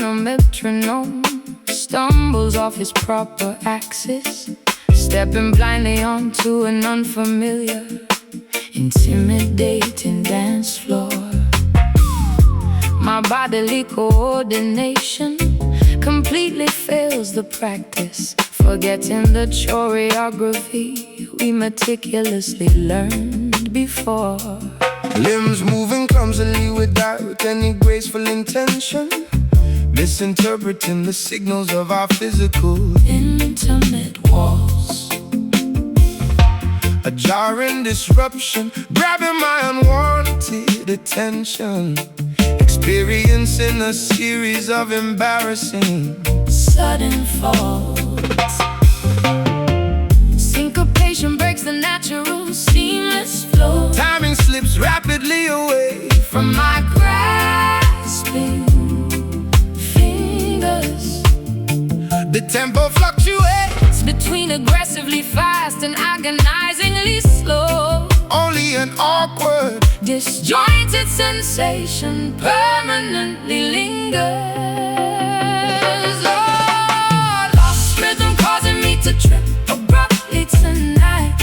when a metronome stumbles off his proper axis, stepping blindly onto an unfamiliar, intimidating dance floor. My bodily coordination completely fails the practice, forgetting the choreography we meticulously learned before. Limbs moving clumsily without any graceful intention, misinterpreting the signals of our physical intimate walls. A jarring disruption, grabbing my unwanted attention, experiencing a series of embarrassing sudden falls. Syncopation breaks the natural, seamless flow. Timing slips rapidly away from my grasping fingers. The tempo fluctuates between aggressively fast and agonizingly slow. Only an awkward, disjointed sensation permanently lingers. Oh, lost rhythm causing me to trip abruptly tonight,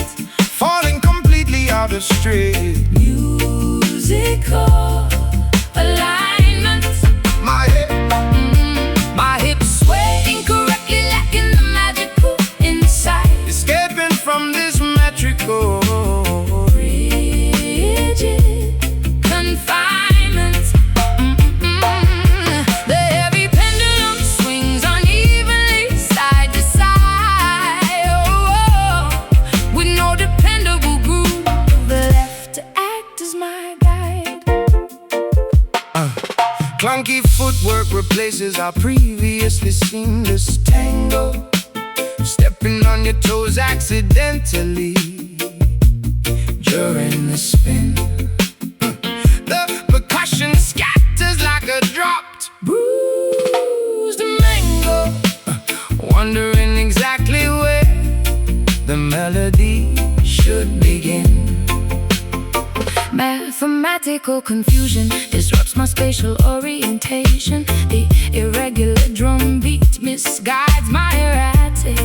falling completely out of stride. Musical alignment. My hips sway incorrectly, lacking the magical insight. Escaping from this metrical confinement. The heavy pendulum swings unevenly side to side, with no dependable groove left to act as my guide. Clunky footwork replaces our previously seamless tango, stepping on your toes accidentally during the spin. The percussion scatters like a dropped, bruised mango, wondering exactly where the melody should begin. Mathematical confusion disrupts my spatial orientation. The irregular drum beat misguides my erratic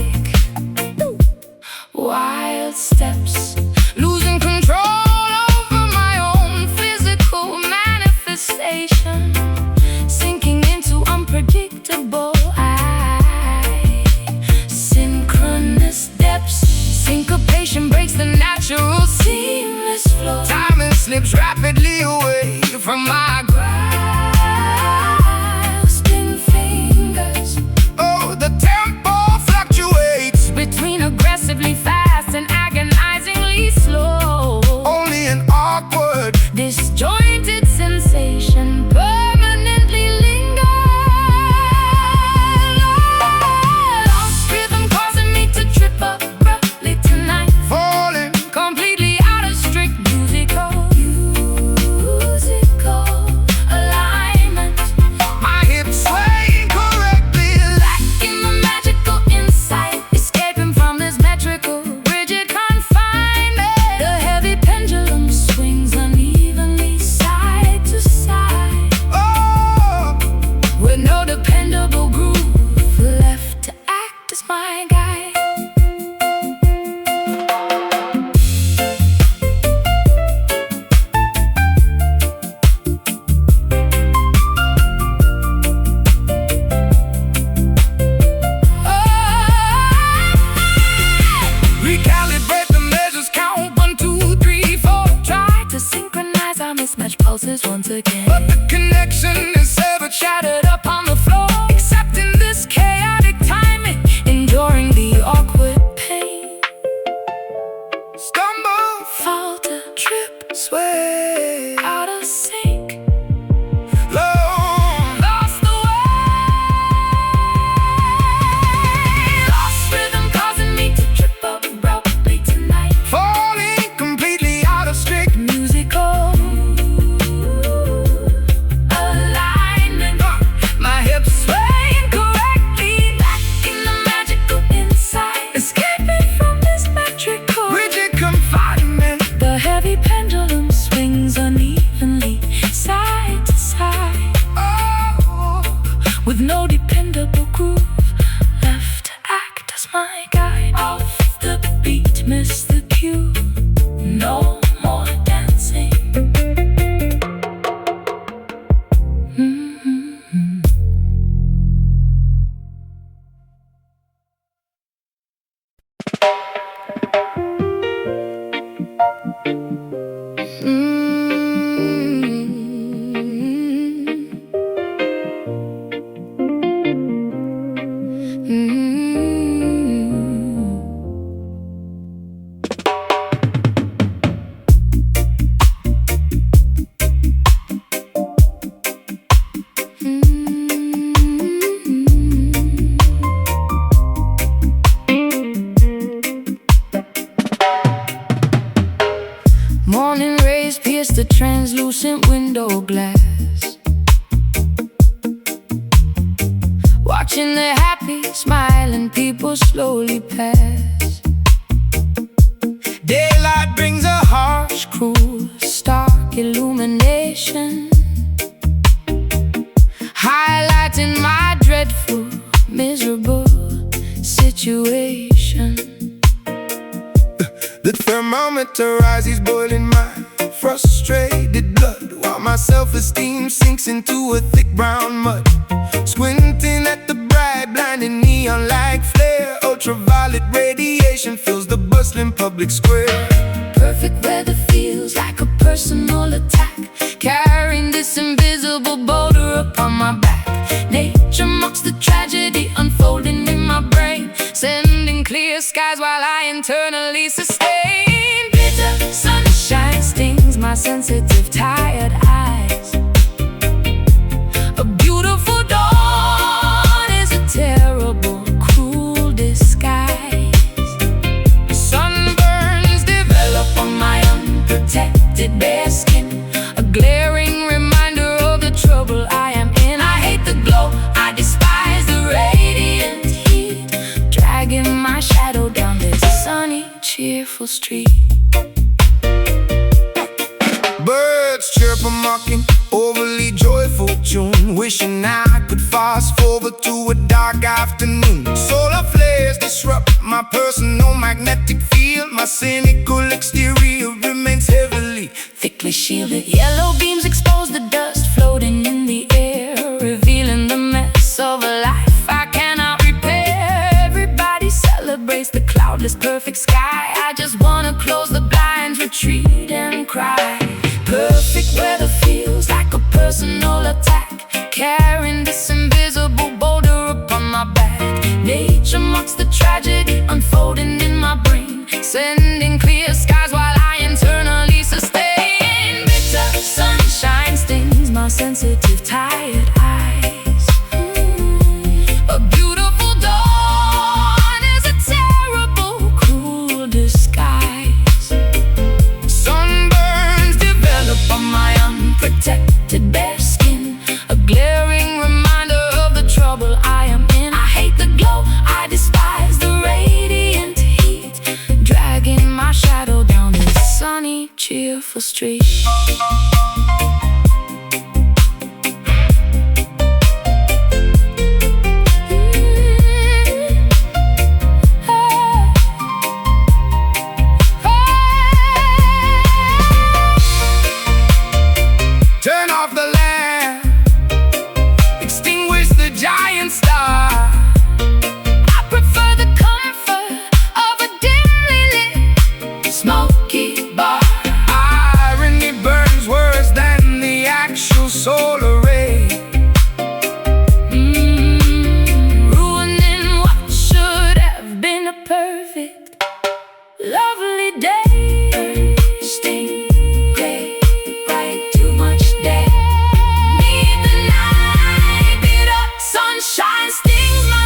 wild steps, losing control over my own physical manifestation, sinking into unpredictable synchronous depths. Syncopation breaks the natural, seamless flow. Timing slips rapidly away from my grasping fingers. Oh, the tempo fluctuates between aggressively fast and agonizingly slow. Only an awkward, disjointed sensation permanently lingers. Lost rhythm causing me to trip abruptly tonight, falling completely out of strict musical alignment. My hips sway incorrectly, lacking the magical insight, escaping from this metrical rigid confinement. The heavy pendulum swings unevenly side to side, with no dependable groove left to act as my guide. Recalibrate the measures, count 1, 2, 3, 4. Try to synchronize our mismatched pulses once again, But the connection is severed, shattered up on the floor. Accepting this chaotic timing, enduring the awkward pain. stumble, Falter, trip, sway, out of sync, low. lost the way. Lost rhythm causing me to trip abruptly tonight, Falling completely out of strict musical with no dependable groove, left to act as my guide. Off the beat, miss the cue, no more dancing. Morning rays pierce the translucent window glass, watching the happy, smiling people slowly pass. Daylight brings a harsh, Cruel, stark illumination, highlighting my dreadful, miserable situation. the thermometer rises, boiling my frustrated blood, while my self-esteem sinks into a thick brown mud. Squinting at the bright, blinding neon like flare, ultraviolet radiation fills the bustling public square. Perfect weather feels like a personal attack, carrying this invisible boulder upon my back. Nature mocks the tragedy unfolding in my brain, sending clear skies while I internally sustain. Bitter sunshine stings my sensitive, tired eyes. A beautiful dawn is a terrible, cruel disguise. Sunburns develop on my unprotected bare skin, a glaring reminder of the trouble I am in. I hate the glow, I despise the radiant heat, dragging my shadow down this sunny, cheerful street. Birds chirp a mocking, overly joyful tune, wishing I could fast forward to a dark afternoon. Solar flares disrupt my personal magnetic field, my cynical exterior remains heavily, thickly shielded. Yellow beams expose the dust floating in the air, revealing the mess of a life I cannot repair. Everybody celebrates the cloudless, perfect sky. I just wanna close the blinds, retreat and cry. Perfect weather feels like a personal attack, carrying this invisible boulder upon my back. Nature mocks the tragedy unfolding in my brain, sending clear skies while I internally sustain. Bitter sunshine stings my sensitive, tired eyes. A beautiful dawn is a terrible, cruel disguise. sunburns develop On my unprotected bare skin, a glaring reminder of the trouble I am in. I hate the glow, I despise the radiant heat, dragging my shadow down this sunny, cheerful street. Turn off the lamp, extinguish the giant star. I prefer the comfort of a dimly lit, smoky bar. Irony burns worse than the actual solar ray. Ruining what should have been a perfect, lovely day. Sting, gray, bright, too much day. Need the night, bitter sunshine stings my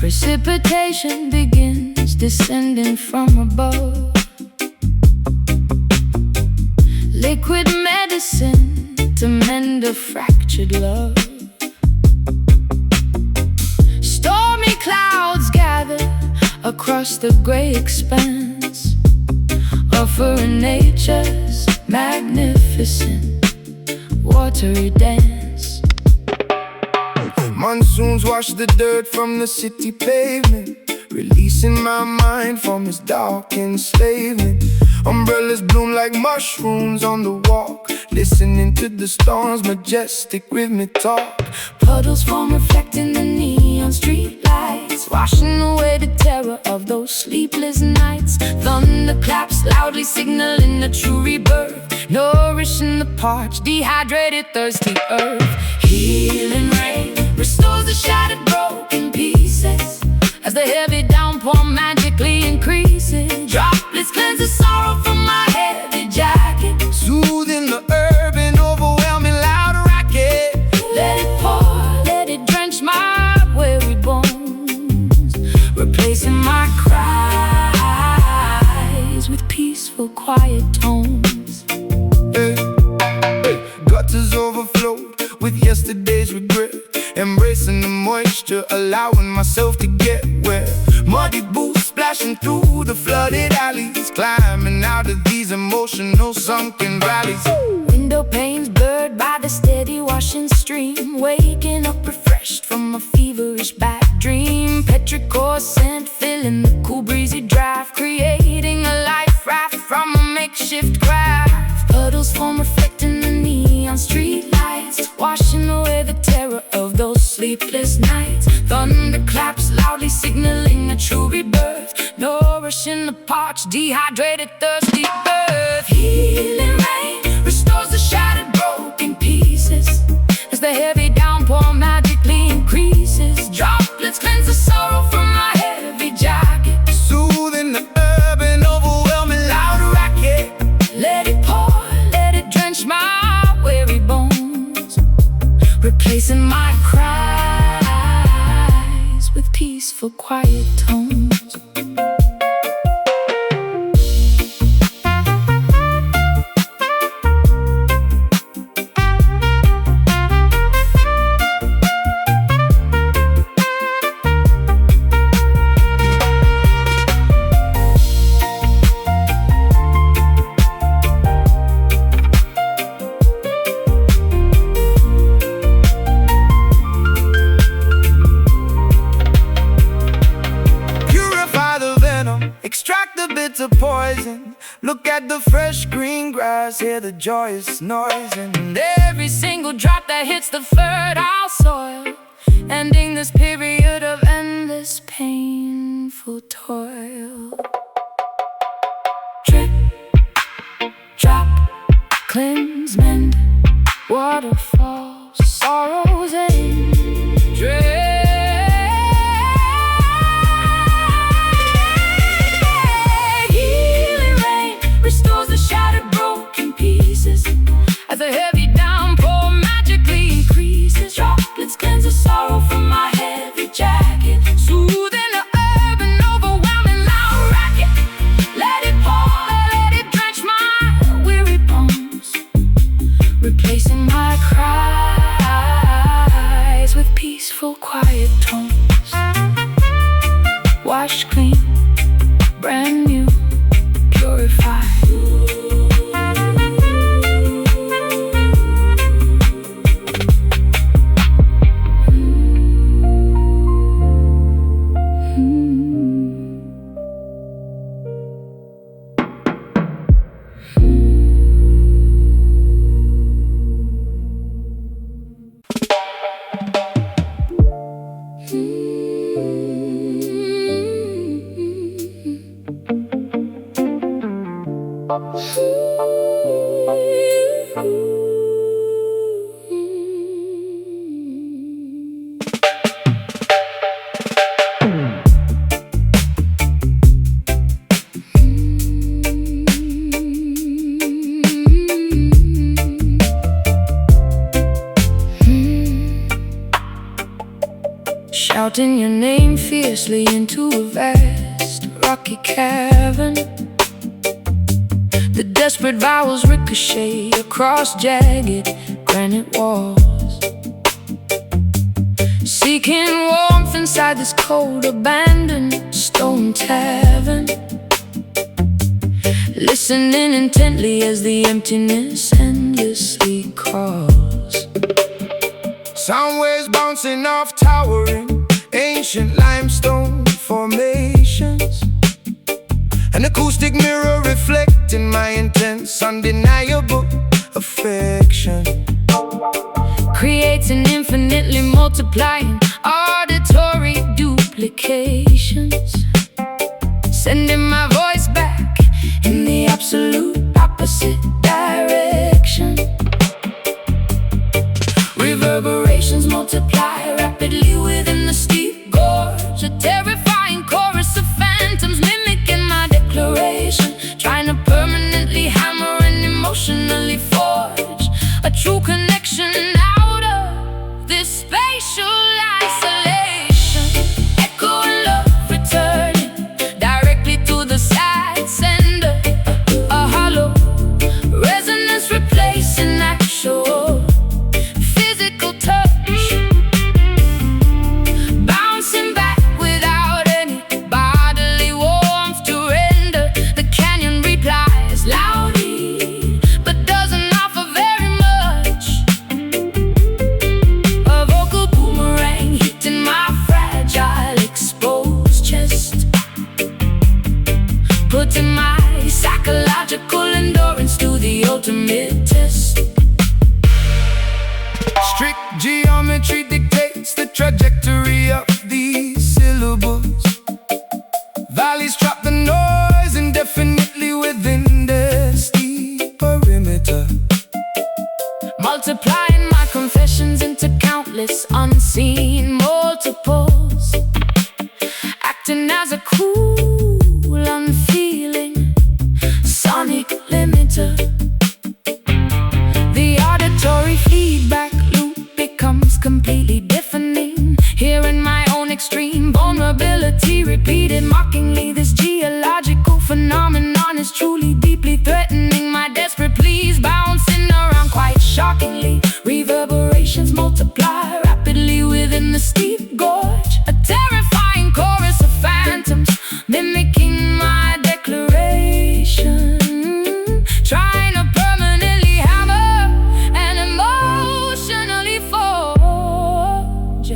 Precipitation begins descending from above. Liquid medicine to mend a fractured love. Stormy clouds gather across the gray expanse, offering nature's magnificent watery dance. Monsoons wash the dirt from the city pavement, releasing my mind from its dark enslavement. Umbrellas bloom like mushrooms on the walk, listening to the storm's majestic rhythmic talk. Puddles form reflecting the neon street lights, washing away the terror of those sleepless nights. Thunder claps loudly signaling a true rebirth, nourishing the parched, dehydrated, thirsty earth. Healing rain restores the shattered, broken pieces as the heavy downpour magically increases. Droplets cleanse the sorrow from my heavy jacket, Soothing the urban, overwhelming loud racket. let it pour, let it drench my weary bones, replacing my cries with peaceful, quiet tones. Hey, hey. Gutters overflowed with yesterday's regret, embracing the moisture, allowing myself to get wet. Muddy boots splashing through the flooded alleys, climbing out of these emotional sunken valleys. Window panes blurred by the steady washing stream, waking up refreshed from a feverish bad dream. Petrichor scent filling the cool breezy draft, creating a life raft from a makeshift craft. Puddles form reflecting the neon street lights, washing away the terror of those sleepless nights. Thunder claps loudly signaling a true rebirth, nourishing the parched, dehydrated, thirsty earth. Healing rain restores the shattered, broken pieces as the heavy downpour magically increases. Droplets cleanse the sorrow from my heavy jacket, Soothing the urban, overwhelming loud racket. let it pour, let it drench my weary bones, replacing my cries with peaceful, quiet tones. Extract the bitter poison, look at the fresh green grass, hear the joyous noise. And every single drop that hits the fertile soil, ending this period of endless painful toil. Drip, drop, cleanse, mend, waterfalls, sorrows end. Drip, shattered, broken pieces as the heavy downpour magically increases. Droplets cleanse the sorrow from my heavy jacket, soothing the urban, overwhelming loud racket. Let it pour, let it drench my weary bones, replacing my cries with peaceful, quiet tones. Washed clean, brand new, purified. Shouting your name fiercely into a vast rocky cavern. The desperate vowels ricochet across jagged granite walls, seeking warmth inside this cold, abandoned stone tavern. Listening intently as the emptiness endlessly calls. Sound waves bouncing off towering ancient limestone formations, an acoustic mirror reflecting my intense, undeniable affection. Creates an infinitely multiplying auditory duplications, sending my voice back in the absolute opposite direction. Reverberations multiply rapidly within the steep gorge, a terrifying chorus of phantoms mimicking my declaration, trying to permanently hammer and emotionally forge a true connection out of this spatial isolation. Echo and love returning directly to the sad sender, a hollow resonance replacing actual physical touch, bouncing back without any bodily warmth to render. The canyon replies loudly, but doesn't offer very much. A vocal boomerang hitting my fragile, exposed chest, putting my psychological endurance to the ultimate test. Strict geometry dictates the trajectory of these syllables. Valleys trap the noise indefinitely within their steep perimeter, Multiplying my confessions into countless unseen multiples, acting as a cool, unfeeling sonic limiter. The auditory feedback loop becomes completely deafening, hearing my own extreme vulnerability repeated mockingly. This geological phenomenon is truly deeply threatening my desperate pleas, bouncing around quite shockingly. Reverberations multiply rapidly within the steep gorge, a terrifying chorus of phantoms mimicking my declaration, trying to permanently hammer and emotionally forge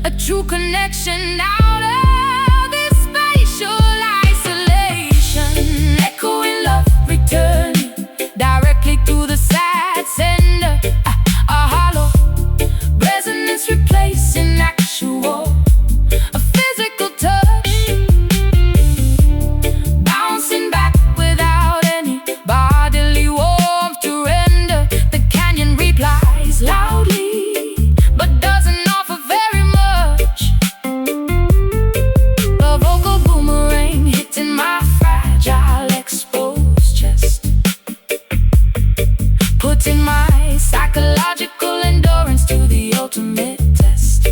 a true connection out of this spatial isolation. Echoing love returning directly to the sad sender, a hollow resonance replacing actual, a physical touch, bouncing back without any bodily warmth to render. The canyon replies loudly, but doesn't offer very much. A vocal boomerang hitting my fragile, exposed chest, putting my psychological endurance to the ultimate test.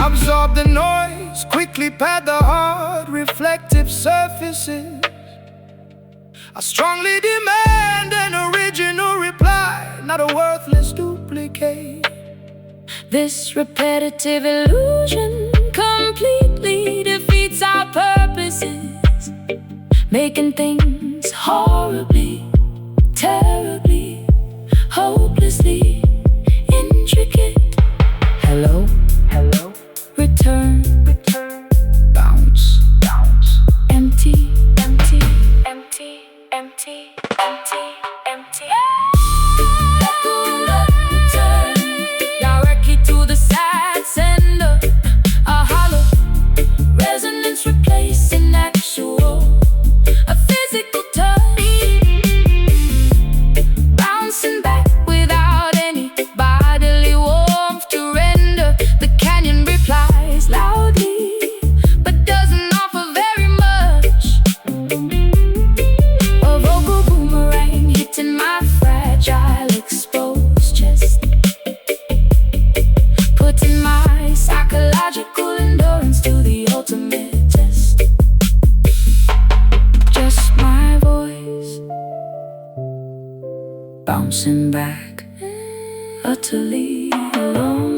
absorb the noise, quickly pad the hard reflective surfaces. I strongly demand an original reply, not a worthless duplicate. This repetitive illusion completely defeats our purposes, making things horribly, terribly, hopelessly intricate. Hello, hello, return, return, bounce, bounce, empty, empty, empty, empty, empty, empty. Directly to the sad sender, a hollow resonance replacing actual, a physical touch, back, utterly alone.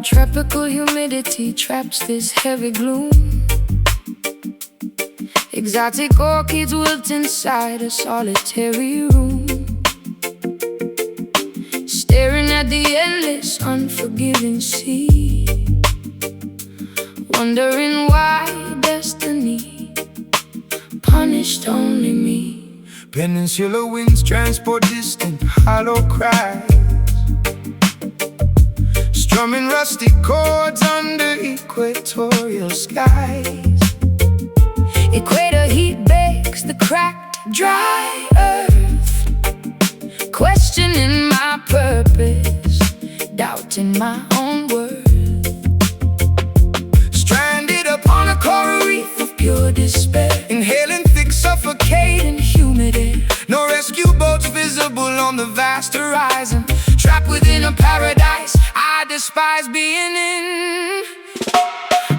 Tropical humidity traps this heavy gloom. Exotic orchids wilt inside a solitary room, staring at the endless, unforgiving sea, wondering why destiny punished only me. Peninsula winds transport distant hollow cries, strumming rusty chords under equatorial skies. Equator heat bakes the cracked, dry earth, questioning my purpose, doubting my own worth. Stranded upon a coral reef of pure despair, Inhaling thick, suffocating humidity. no rescue boats visible on the vast horizon. Trapped within a paradise I despise being in.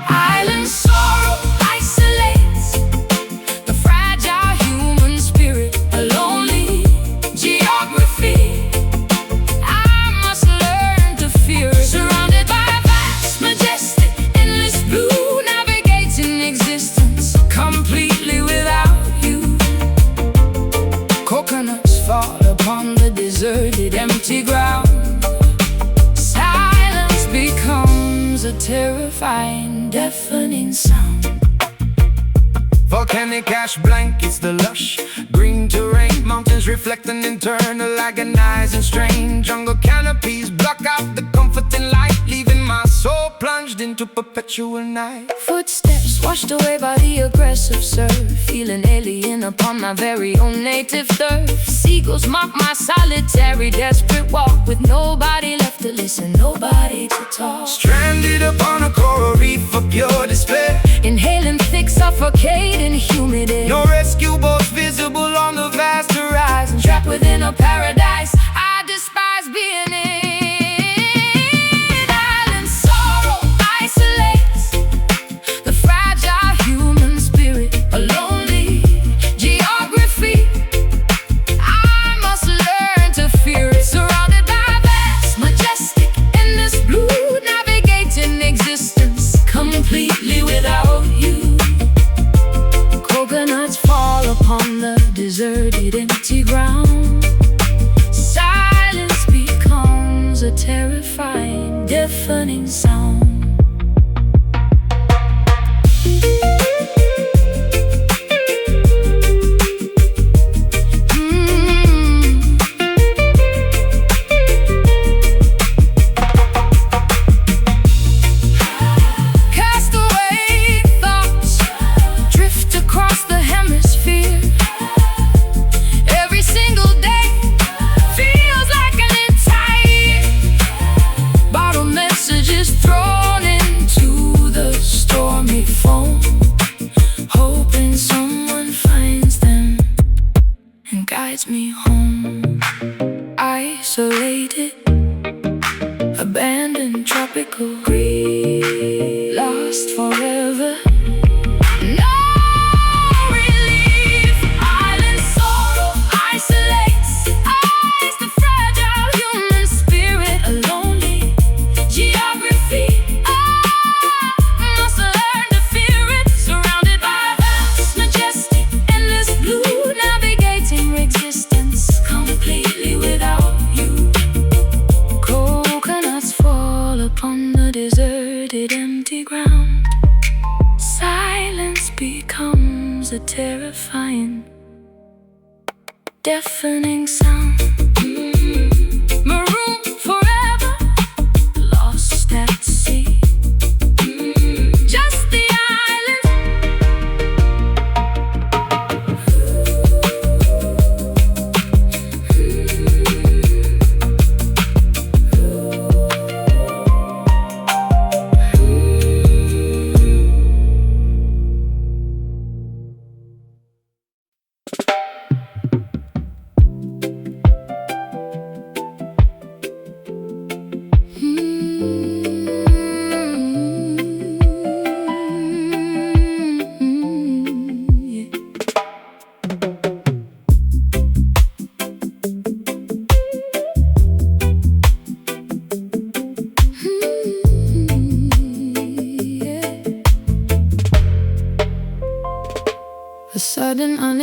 Island sorrow isolates the fragile human spirit. A lonely geography I must learn to fear. Surrounded by a vast, majestic, endless blue, navigating existence completely without you. Coconuts fall upon the deserted, empty ground. Silence becomes a terrifying, deafening sound. Volcanic ash blankets the lush green terrain. Mountains reflect an internal agonizing strain. Jungle canopies block out the comforting light, leaving my soul plunged into perpetual night. Footsteps washed away by the aggressive surf, feeling alien upon my very own native turf. Seagulls mock my solitary, desperate walk, with nobody left to listen, nobody to talk. Stranded upon a coral reef of pure despair, Inhaling thick, suffocating humidity. no rescue boats visible on the vast horizon. Trapped within a paradise I despise being in. Island sorrow isolates the fragile human spirit. A lonely geography I must learn to fear it. Surrounded by a vast, majestic, endless blue, navigating existence completely without you. Coconuts fall upon the deserted, empty ground. Silence becomes a terrifying, deafening sound. Castaway thoughts drift across the hemisphere. Every single day feels like an entire bottle messages thrown into the stormy foam, hoping someone finds them and guides me home. Isolated, abandoned, tropical, grief, lost forever. No relief. Island sorrow isolates the fragile human spirit. A lonely geography I must learn to fear it. Surrounded by a vast, majestic, endless blue, navigating existence completely without you. Coconuts fall upon the deserted, empty ground. Silence becomes a terrifying, deafening sound. Marooned forever, lost at sea.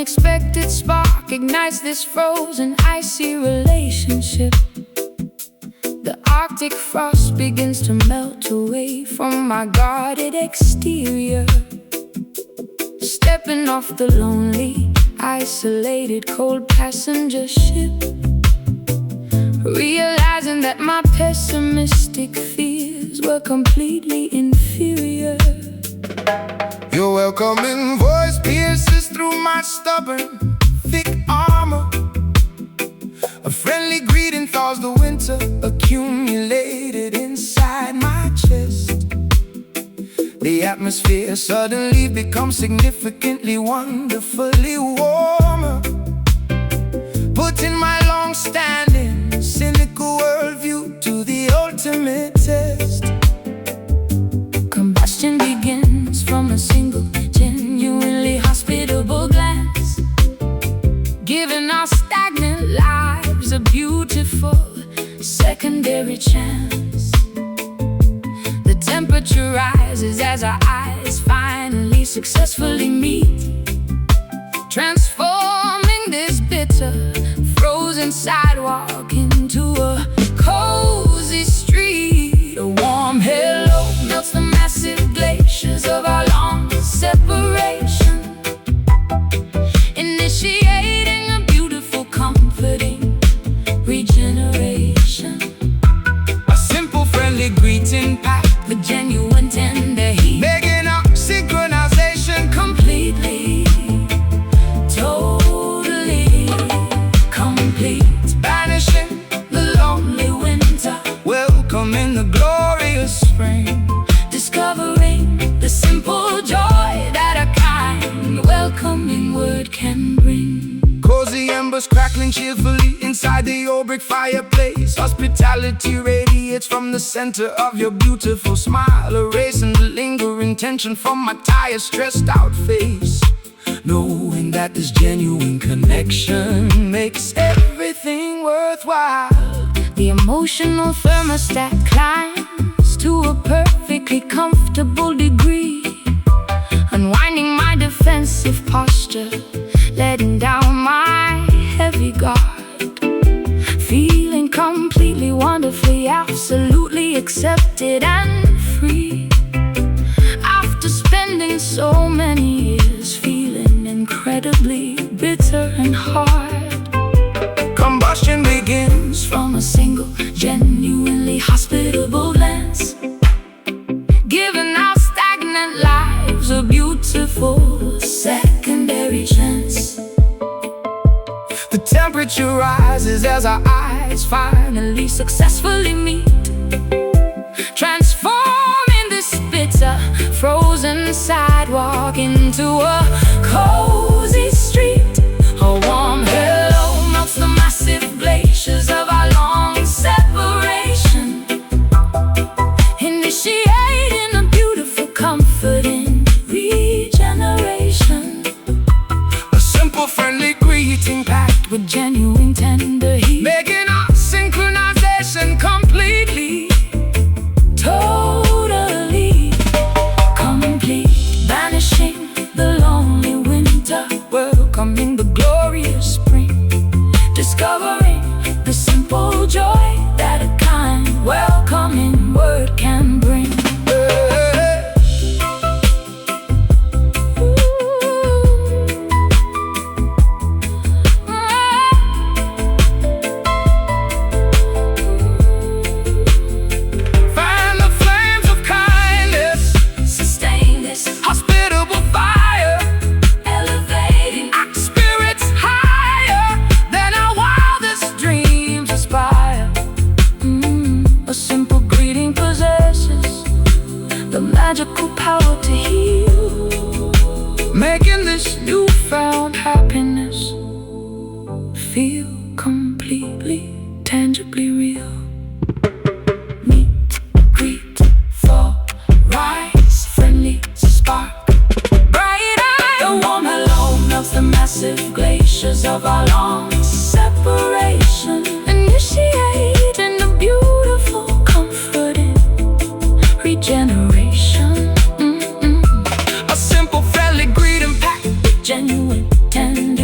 unexpected spark ignites this frozen, icy relationship. The Arctic frost begins to melt away from my guarded exterior. Stepping off the lonely, isolated, cold passenger ship, realizing that my pessimistic fears were completely inferior. Your welcoming voice pierces through my stubborn, thick armor. A friendly greeting thaws the winter accumulated inside my chest. The atmosphere suddenly becomes significantly, wonderfully warmer, putting my long-standing, cynical worldview to the ultimate test. Combustion begins from a single, genuinely hospitable glance, giving our stagnant lives a beautiful secondary chance. The temperature rises as our eyes finally successfully meet, transforming this bitter, frozen sidewalk into a cozy street. A warm hello melts the massive glaciers of our long separation, initiating a beautiful, comforting regeneration. A simple, friendly greeting packed with genuine tender heat, making our synchronization completely, totally complete. banishing The lonely winter, welcoming the glorious spring. discovering the simple joy that a kind, welcoming word can bring. Cozy embers crackling cheerfully inside the old brick fireplace. Hospitality radiates from the center of your beautiful smile, erasing the lingering tension from my tired, stressed out face. Knowing that this genuine connection makes everything worthwhile. The emotional thermostat climbs to a perfectly comfortable degree, unwinding my defensive posture, letting down my heavy guard, feeling completely, wonderfully, absolutely accepted and free. After spending so many years feeling incredibly bitter and hard, Combustion begins from a single, genuinely hospitable glance, giving our stagnant lives a beautiful secondary chance. The temperature rises as our eyes Finally successfully meet, transforming this bitter, frozen sidewalk into a cozy street. A warm hello melts the massive glaciers of our long separation, initiating a beautiful, comforting regeneration. a simple, friendly greeting packed With genuine tender heat, making our synchronization completely, totally complete. Banishing the lonely winter, welcoming the glorious spring, discovering the simple joy that a kind, welcoming word can bring. fan the flames of kindness, Sustain this, hospitable fire, elevating our spirits higher than our wildest dreams aspire. A simple greeting possesses the magical power to heal, Making this newfound happiness feel completely, tangibly real. Meet, greet, thaw, rise, friendly spark, bright eye. The warm hello melts the massive glaciers of our long separation, initiating a beautiful, comforting regeneration. a simple, friendly greeting packed Genuine, tender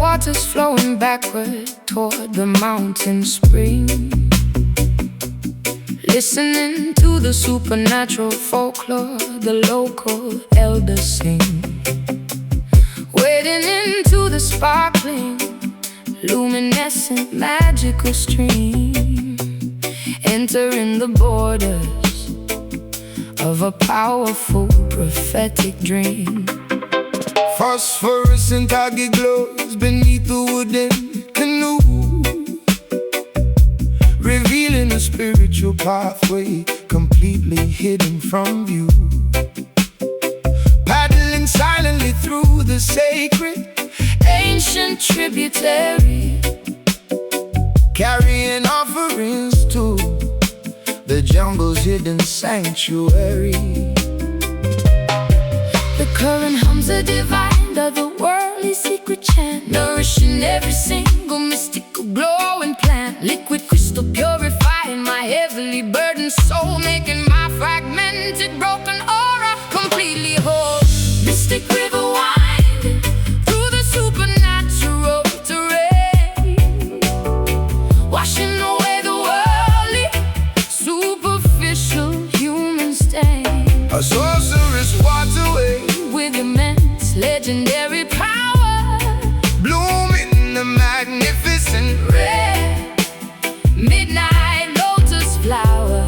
waters flowing backward toward the mountain spring. Listening to the supernatural folklore the local elders sing. Wading into the sparkling, luminescent, magical stream. Entering the borders of a powerful prophetic dream. Phosphorescent algae glows beneath the wooden canoe, revealing a spiritual pathway completely hidden from view. Paddling silently through the sacred Ancient tributary, carrying offerings to the jungle's hidden sanctuary. the current hums a divine, otherworldly secret chant, nourishing every single mystical glowing plant. Liquid crystal purifying my heavily burdened soul, making my fragmented broken aura completely whole. Mystic river winding through the supernatural terrain, washing away the worldly, superficial human stain. A sorceress waterway, With immense legendary power, blooming the magnificent red midnight lotus flower.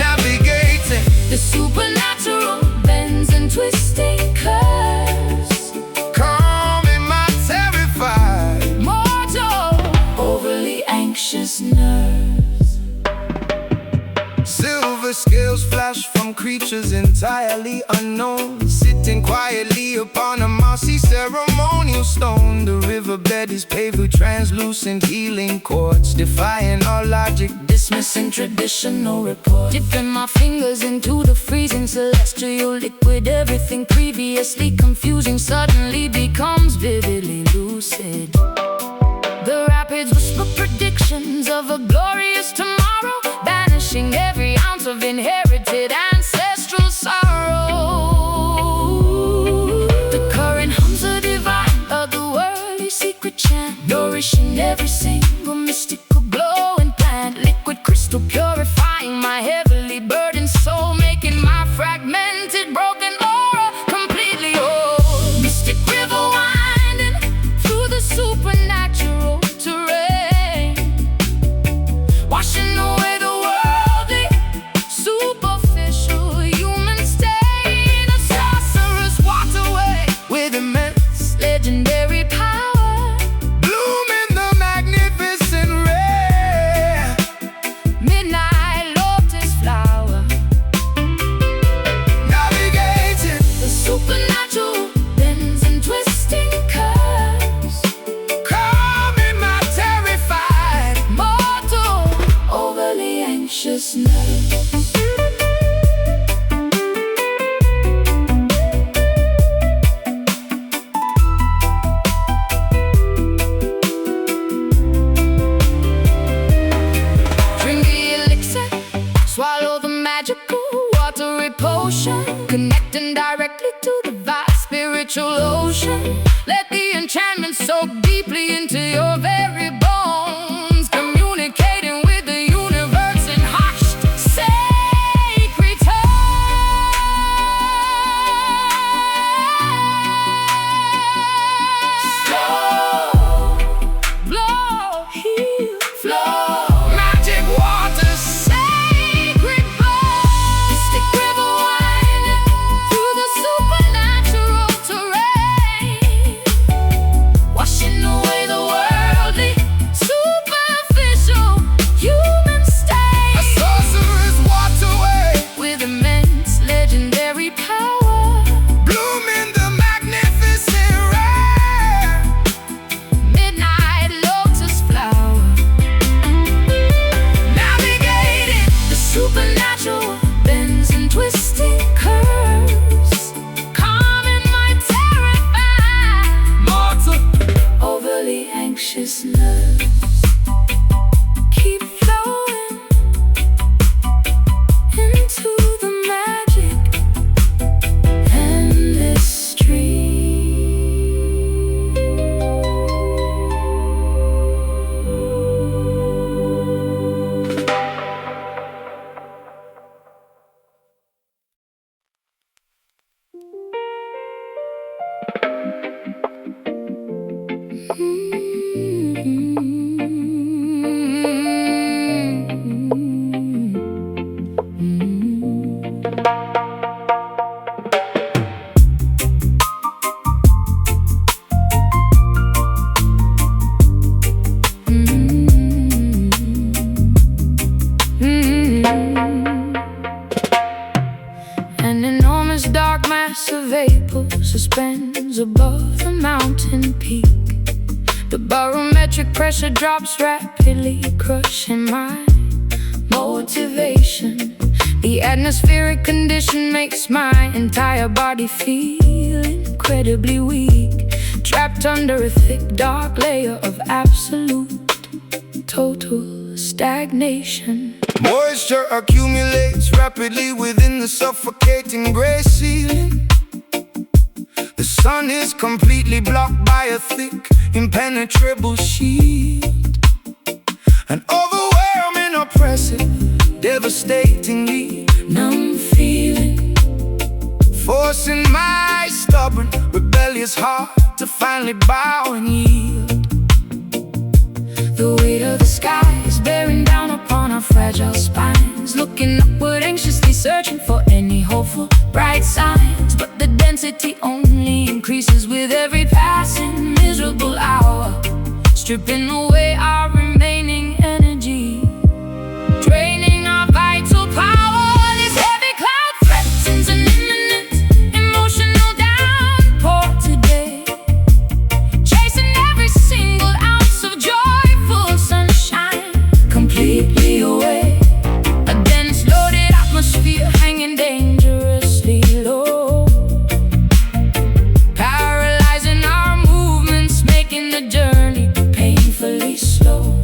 navigating The supernatural bends and twisting curves, calming my terrified mortal, overly anxious nerves. silver scales flash from creatures entirely unknown, sitting quietly upon a mossy ceremonial stone. The riverbed is paved with translucent healing quartz, defying all logic, Dismissing traditional report, dipping my fingers into the freezing celestial liquid. Everything previously confusing suddenly becomes vividly lucid. The rapids whisper predictions of a glorious tomorrow, banishing every ounce of inherited ancestral sorrow. The current hums a divine, otherworldly secret chant, nourishing every single mystical glowing plant. Liquid crystal purifying my heavily burdened soul, making my fragmented broken aura completely whole. Mystic river winding through the supernatural terrain, washing away the worldly, superficial human stain. A sorcerer's waterway with immense legendary power, blooming the magnificent red midnight lotus flower. navigating The supernatural bends and twisting curves, calming my terrified mortal, overly anxious nerves. Drink the elixir, swallow the magical watery potion, connecting directly to the vast spiritual ocean. Let the enchantment soak deeply into your very bones, communicating with the universe in hushed, pressure drops rapidly, crushing my motivation. The atmospheric condition makes my entire body feel incredibly weak, trapped under a thick, dark layer of absolute, total stagnation. Moisture accumulates rapidly within the suffocating gray ceiling. The sun is completely blocked by a thick, impenetrable sheet. An overwhelming, oppressive, devastatingly Numb feeling, forcing my stubborn, rebellious heart to finally bow and yield. the weight of the sky is bearing down upon our fragile spines, looking upward, anxiously searching for any hopeful, bright signs. But the density only increases with every passing miserable hour, stripping away our remaining energy, draining our vital power. This heavy cloud threatens an imminent emotional downpour today, chasing every single ounce of joyful sunshine completely away. A dense, loaded atmosphere hanging dangerously low, paralyzing our movements, making the journey painfully slow.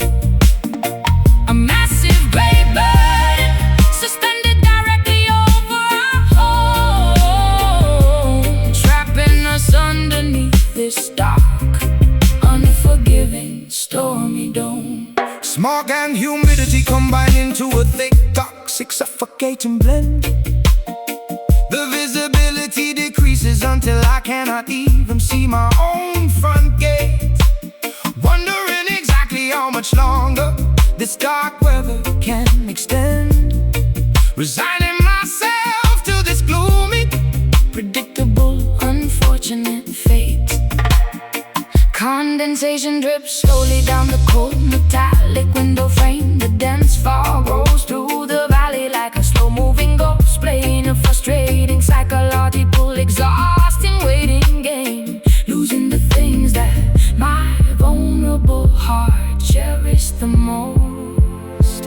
A massive gray burden suspended directly over our home, trapping us underneath this dark, unforgiving, stormy dome. Smog and humidity combine into a thick, toxic, suffocating blend. The visibility decreases until I cannot even see my own front gate, wondering exactly how much longer this dark weather can extend. Resigning myself to this gloomy, Predictable, unfortunate fate. Condensation drips slowly down the cold metallic window frame. The dense fog rolls through the valley like a slow-moving ghost, playing a frustrating, psychological, exhausting waiting game, losing the things that my vulnerable heart cherished the most.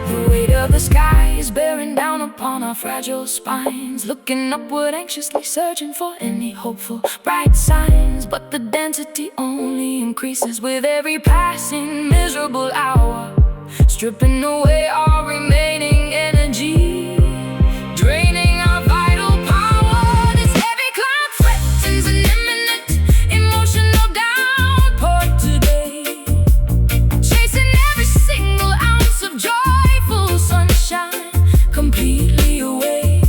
The weight of the sky is bearing down upon our fragile spines, looking upward, anxiously searching for any hopeful, bright signs. But the density only increases with every passing miserable hour, stripping away our remaining energy, draining our vital power. This heavy cloud threatens an imminent emotional downpour today, chasing every single ounce of joyful sunshine completely away.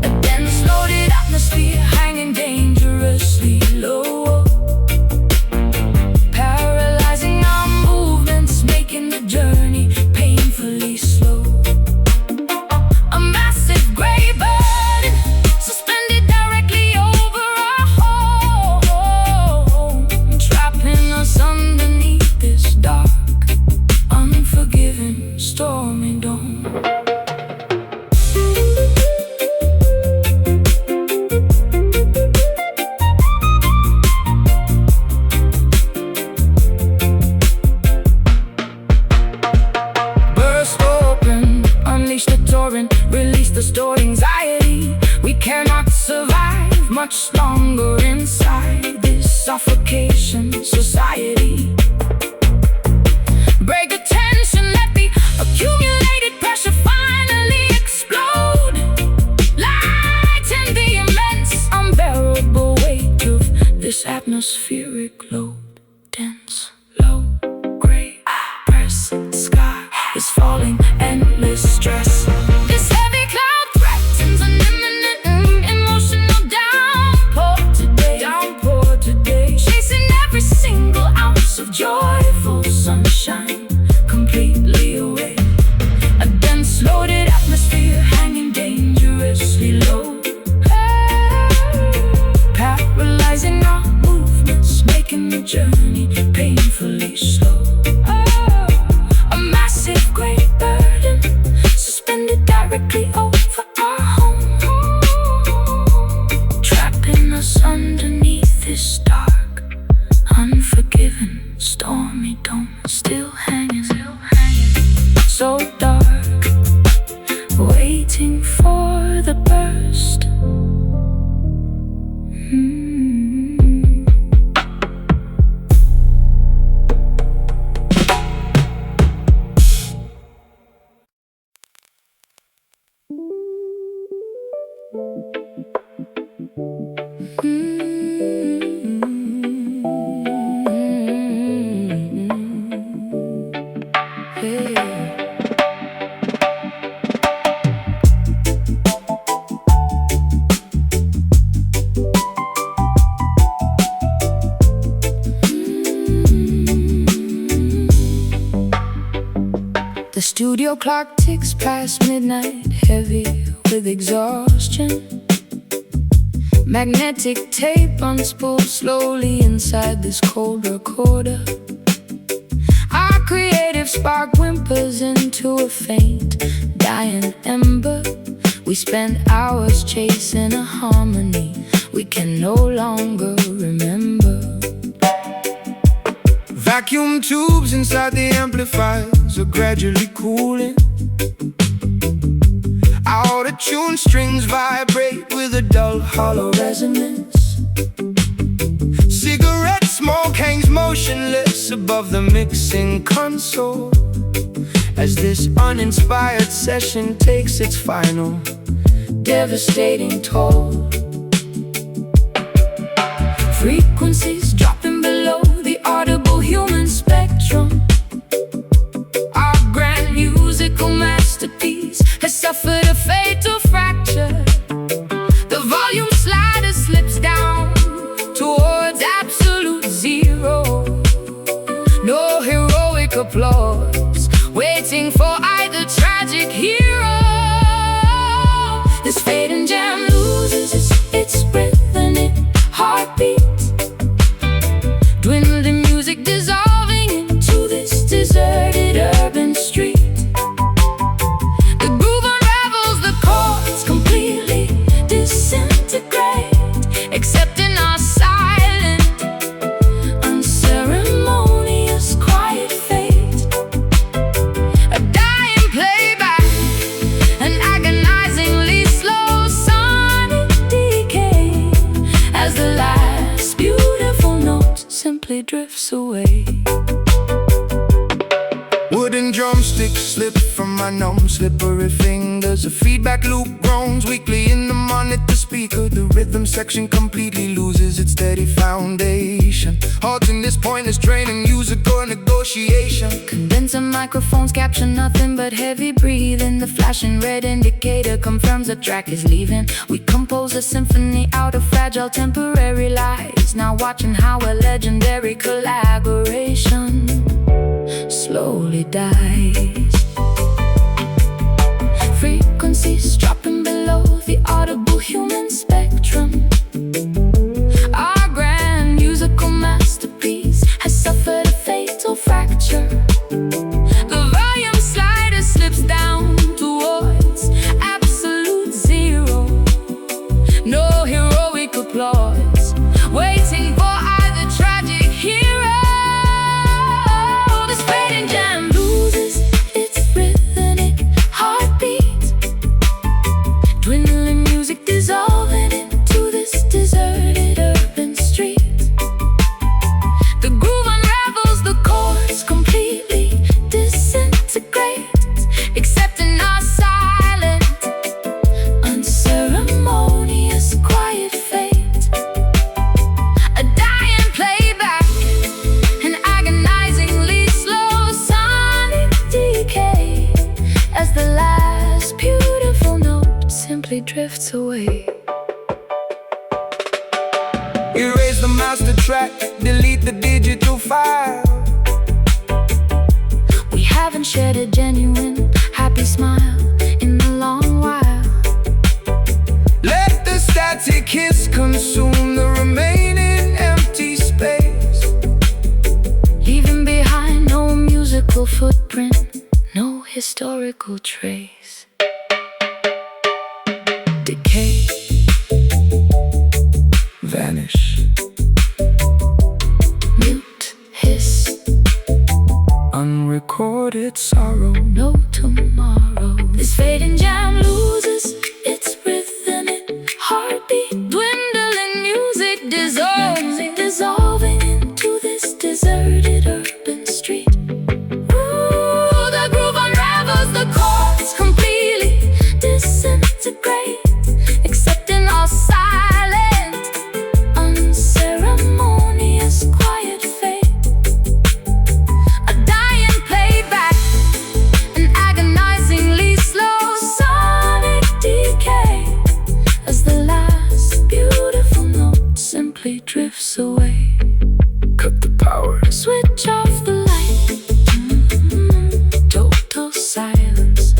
A dense, loaded atmosphere hanging dangerously low, paralyzing our movements, making the journey painfully slow. A massive gray burden suspended directly over our home, trapping us underneath this dark, unforgiving, stormy dome. Burst open, unleash the torrent, release the stored anxiety. We cannot survive much longer inside this suffocation society. Break the tension, let the accumulated pressure finally explode, lighten the immense, unbearable weight of this atmospheric load. Dense, low, gray, oppressive sky is falling, endless stress. This heavy cloud threatens an imminent emotional downpour today, chasing every single ounce of joyful sunshine completely so dark, waiting for the burst. The studio clock ticks past midnight, heavy with exhaustion. Magnetic tape unspools slowly inside this cold recorder. Our creative spark whimpers into a faint, dying ember. We spend hours chasing a harmony we can no longer remember. Vacuum tubes inside the amplifiers are gradually cooling. Out-of-tune strings vibrate with a dull, hollow resonance. Cigarette smoke hangs motionless above the mixing console as this uninspired session takes its final, Devastating toll. Frequencies dropping below the audible human spectrum. Our grand musical masterpiece has suffered a fatal fracture. The volume slider slips down towards absolute zero. No heroic applause, waiting for either tragic hero. This fading jam loses its rhythmic heartbeat. Dwindling music dissolving into this deserted urban street. The groove unravels, the chords completely disintegrate, accepting our silent, unceremonious quiet fate. A dying playback, an agonizingly slow sonic decay, as the last beautiful note simply drifts away. Wooden drumsticks slip from my numb, slippery fingers. A feedback loop groans weakly in the monitor speaker. The rhythm section completely loses its steady foundation, halting this pointless training, musical negotiation. Condenser microphones capture nothing but heavy breathing. The flashing red indicator confirms the track is leaving. We compose a symphony out of fragile temporary lies, now watching how a legendary collaboration slowly dies. Frequencies dropping below the audible human spectrum. Our grand musical masterpiece has suffered a fatal fracture. The volume slider slips down towards absolute zero. No heroic applause, waiting for either tragic hero. This fading jam loses its rhythmic heartbeat. Dwindling music dissolving into this deserted urban street. The groove unravels, the chords completely disintegrate, accepting our silent, unceremonious quiet fate. A dying playback, an agonizingly slow sonic decay, as the last beautiful note simply drifts away. Erase the master track, delete the digital file. We haven't shared a genuine, happy smile in a long while. Let the static hiss consume the remaining empty space, Leaving behind no musical footprint, no historical trace. Decay, vanish, mute, hiss, unrecorded. recorded sorrow. No tomorrow. This fading jam loses its rhythm and heartbeat. Dwindling music dissolving into this deserted urban street. Ooh, the groove unravels, the chords completely disintegrate, accepting all silent, unceremonious, quiet fate. A dying playback, an agonizingly slow sonic decay, as the last beautiful note simply drifts away. Cut the power. Switch off the light. Total silence.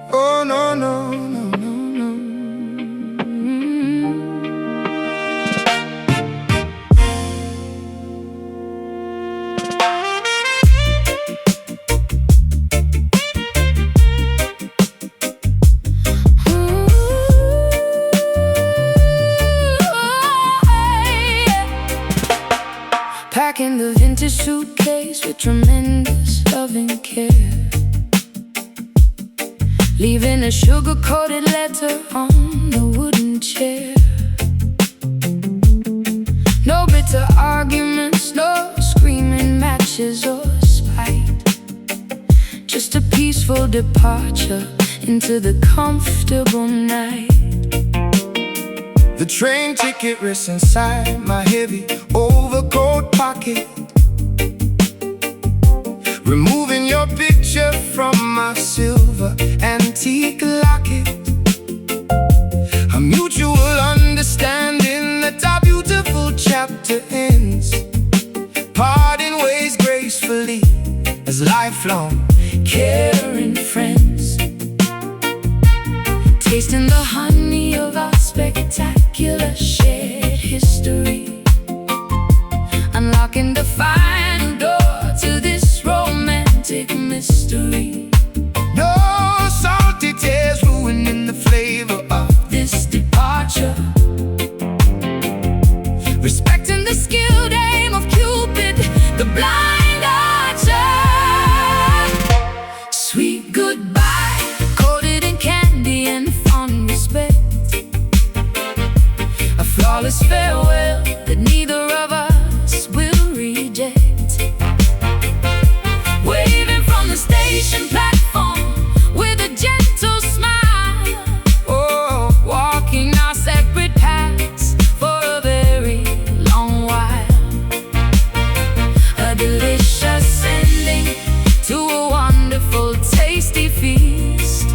Oh no, no, no, no, no. Packing the vintage suitcase with tremendous loving care, leaving a sugar-coated letter on the wooden chair. No bitter arguments, no screaming matches or spite, just a peaceful departure into the comfortable night. The train ticket rests inside my heavy overcoat pocket, removing your picture from my silver antique locket. A mutual understanding that our beautiful chapter ends, parting ways gracefully as lifelong Caring friends, tasting the honey of our spectacular shared history, unlocking the final door to this romantic mystery. no salty tears ruining the flavor of This departure, respecting the skilled aim of Cupid, the blind archer. Sweet goodbye, coated in candy and fond respect, a flawless farewell that neither of us will reject. Waving from the station platform with a gentle smile, oh, walking our separate paths for a very long while. A delicious ending to a wonderful, tasty feast,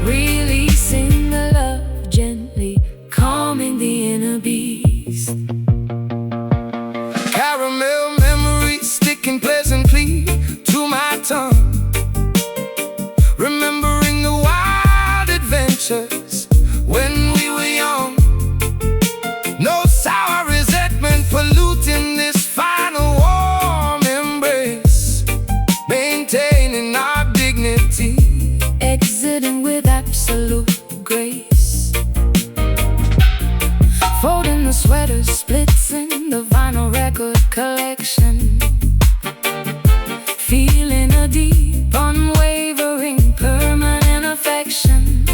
releasing the love gently, calming the inner beast. caramel memories sticking pleasantly to my tongue, remembering the wild adventures when we were young. No sour resentment polluting this final warm embrace, maintaining our dignity. Exiting with absolute grace, folding the sweaters, splits in the vinyl record collection, feeling a deep, unwavering, permanent affection.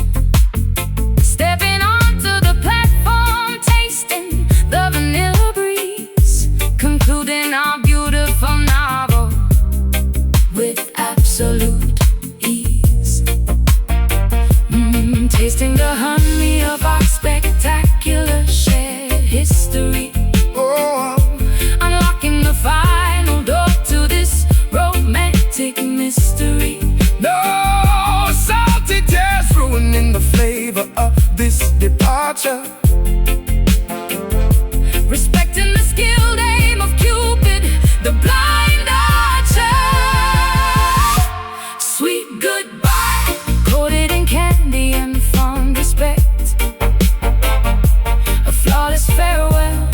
Stepping onto the platform, tasting the vanilla breeze, concluding our beautiful novel with absolute ease. Tasting the honey of our spectacular shared history, Oh, unlocking the final door to this romantic mystery. no salty tears ruining the flavor of this departure, Respecting the skilled aim of Cupid, the blind archer. Sweet goodbye, coated in candy and fond respect, a flawless farewell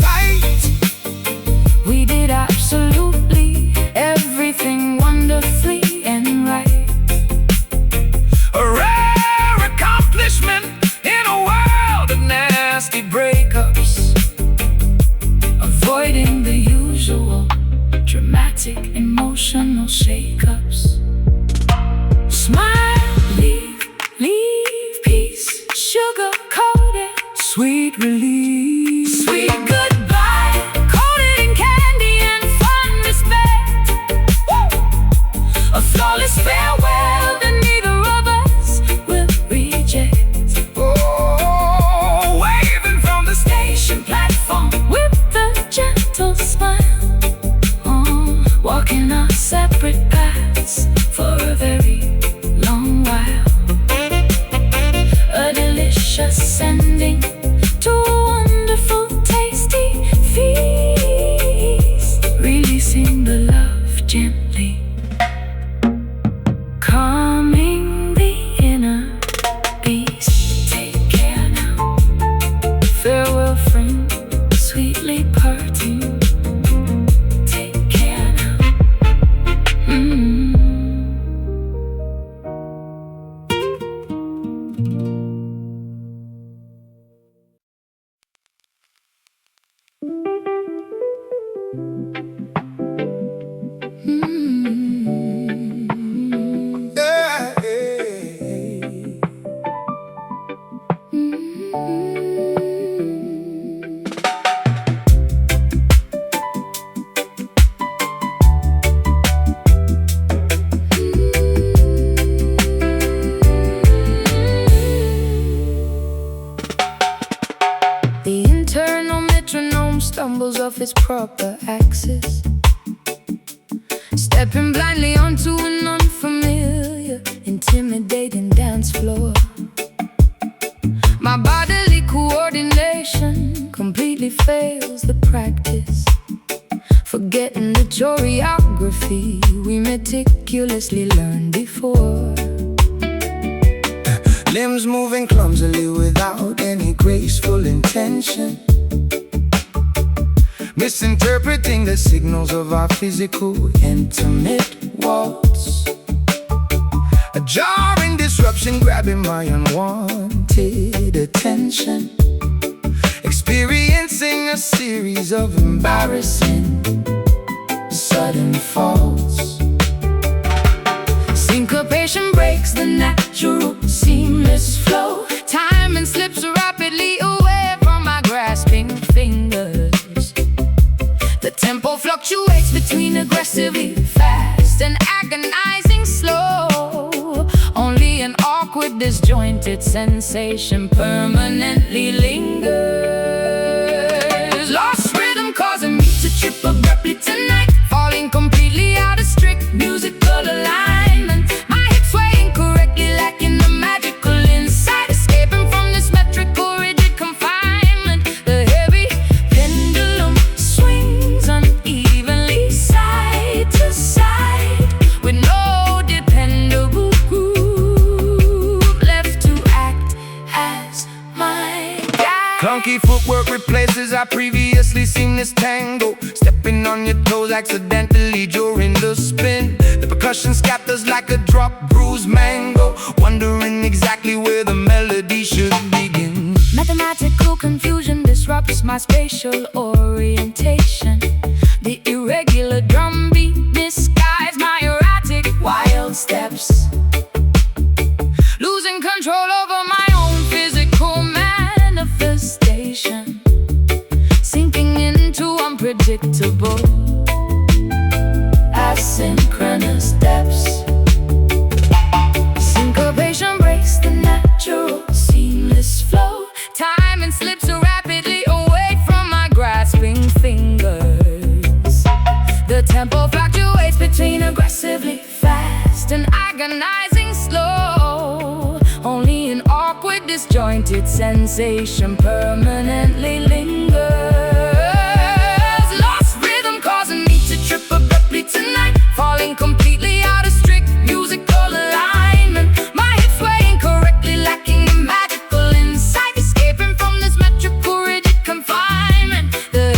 tight. We did absolutely everything wonderfully and right. A rare accomplishment in a world of nasty breakups. Avoiding the usual dramatic emotional shakeups. Smile, leave peace, sugar coated, Sweet release. sweet goodbye, coated in candy and fun respect. Woo! A flawless farewell that neither of us will reject. Oh, waving from the Station platform with a gentle smile. Walking our separate paths for a very long while. A delicious ending to a wonderful, tasty feast. Releasing the love gently, calming the inner beast. Take care now. Farewell, friend, sweetly parting. Take care now. yeah. The internal metronome stumbles off its proper axis, stepping blindly onto an unfamiliar, intimidating dance floor. My bodily coordination completely fails the practice, forgetting the choreography we meticulously learned before. Limbs moving clumsily without any graceful intention, misinterpreting the signals of our physical intimate waltz. A jarring disruption grabbing my unwanted attention, experiencing a series of embarrassing sudden falls. Syncopation breaks the natural, seamless flow. Time and slips rapidly away from my grasping fingers. The tempo fluctuates between aggressively fast and agonizing slow. Only an awkward, disjointed sensation permanently lingers. Lost rhythm causing me to trip abruptly tonight, falling completely out of strict musical alignment. My hips swaying correctly, lacking the magical insight, escaping from this metrical rigid confinement. The heavy pendulum swings unevenly side to side, with no dependable groove left to act as my guide. Clunky footwork replaces our previously seamless tango, stepping on your toes accidentally during the spin. The percussion scatters like a drop bruised mango, wondering exactly where the melody should begin. Mathematical confusion disrupts my spatial orientation. The irregular drum beat misguides my erratic wild steps, losing control over my own physical manifestation, sinking into unpredictable asynchronous depths. Syncopation breaks the natural, seamless flow. Time and slips rapidly away from my grasping fingers. The tempo fluctuates between aggressively fast and agonizing slow. Only an awkward, disjointed sensation permanently lingers. Lost rhythm causing me to trip abruptly tonight, falling completely out of strict musical alignment. My hips swaying correctly, lacking the magical insight, escaping from this metrical rigid confinement. The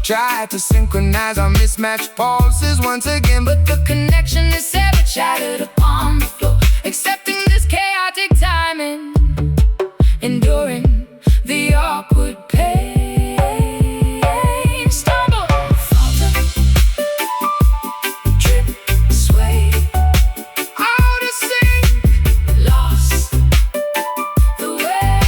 Try to synchronize our mismatched pulses once again, but the connection is severed, shattered upon the floor. Accepting this chaotic timing, enduring the awkward pain. Stumble, falter, trip, sway, out of sync, lost the way.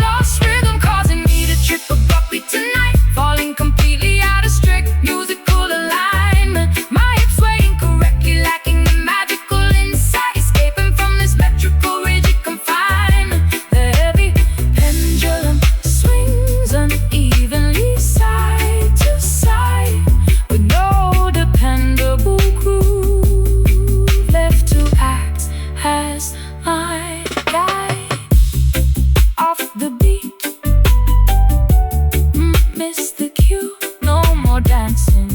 Lost rhythm causing me to trip abruptly tonight, falling completely out of strict musical alignment. My hips sway incorrectly, lacking the magical insight, escaping from this metrical rigid confinement. The heavy pendulum swings unevenly side to side, with no dependable groove left to act as my guide. Off the beat, miss the cue, no more dancing.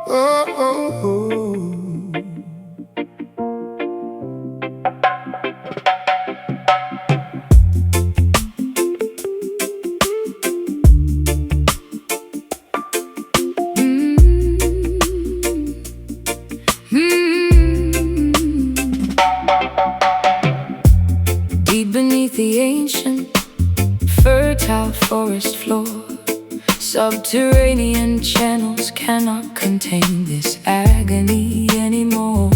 oh, oh, oh. Deep beneath the ancient, fertile forest floor, subterranean channels cannot contain this agony anymore.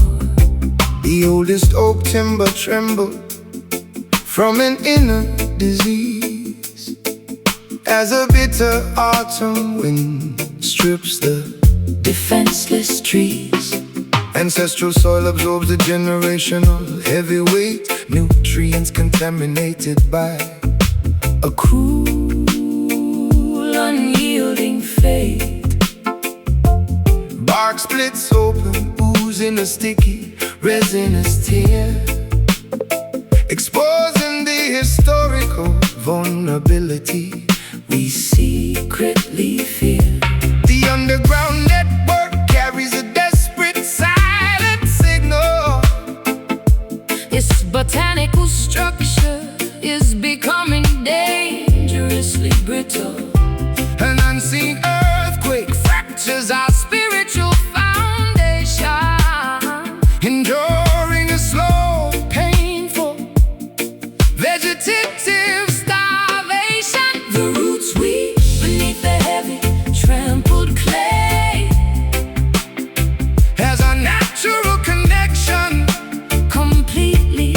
The oldest oak timber trembled from an inner disease, as a bitter autumn wind strips the Defenseless trees. ancestral soil absorbs the generational heavyweight, nutrients contaminated by A cruel, unyielding fate. bark splits open, oozing a sticky, resinous tear, exposing the historical vulnerability we Secretly fear. The underground network carries a desperate silent signal. This botanical structure is becoming dangerously brittle. An unseen earthquake fractures our spiritual foundation, enduring a slow, painful, vegetative starvation. The roots weep beneath the heavy, trampled clay, As a natural connection, completely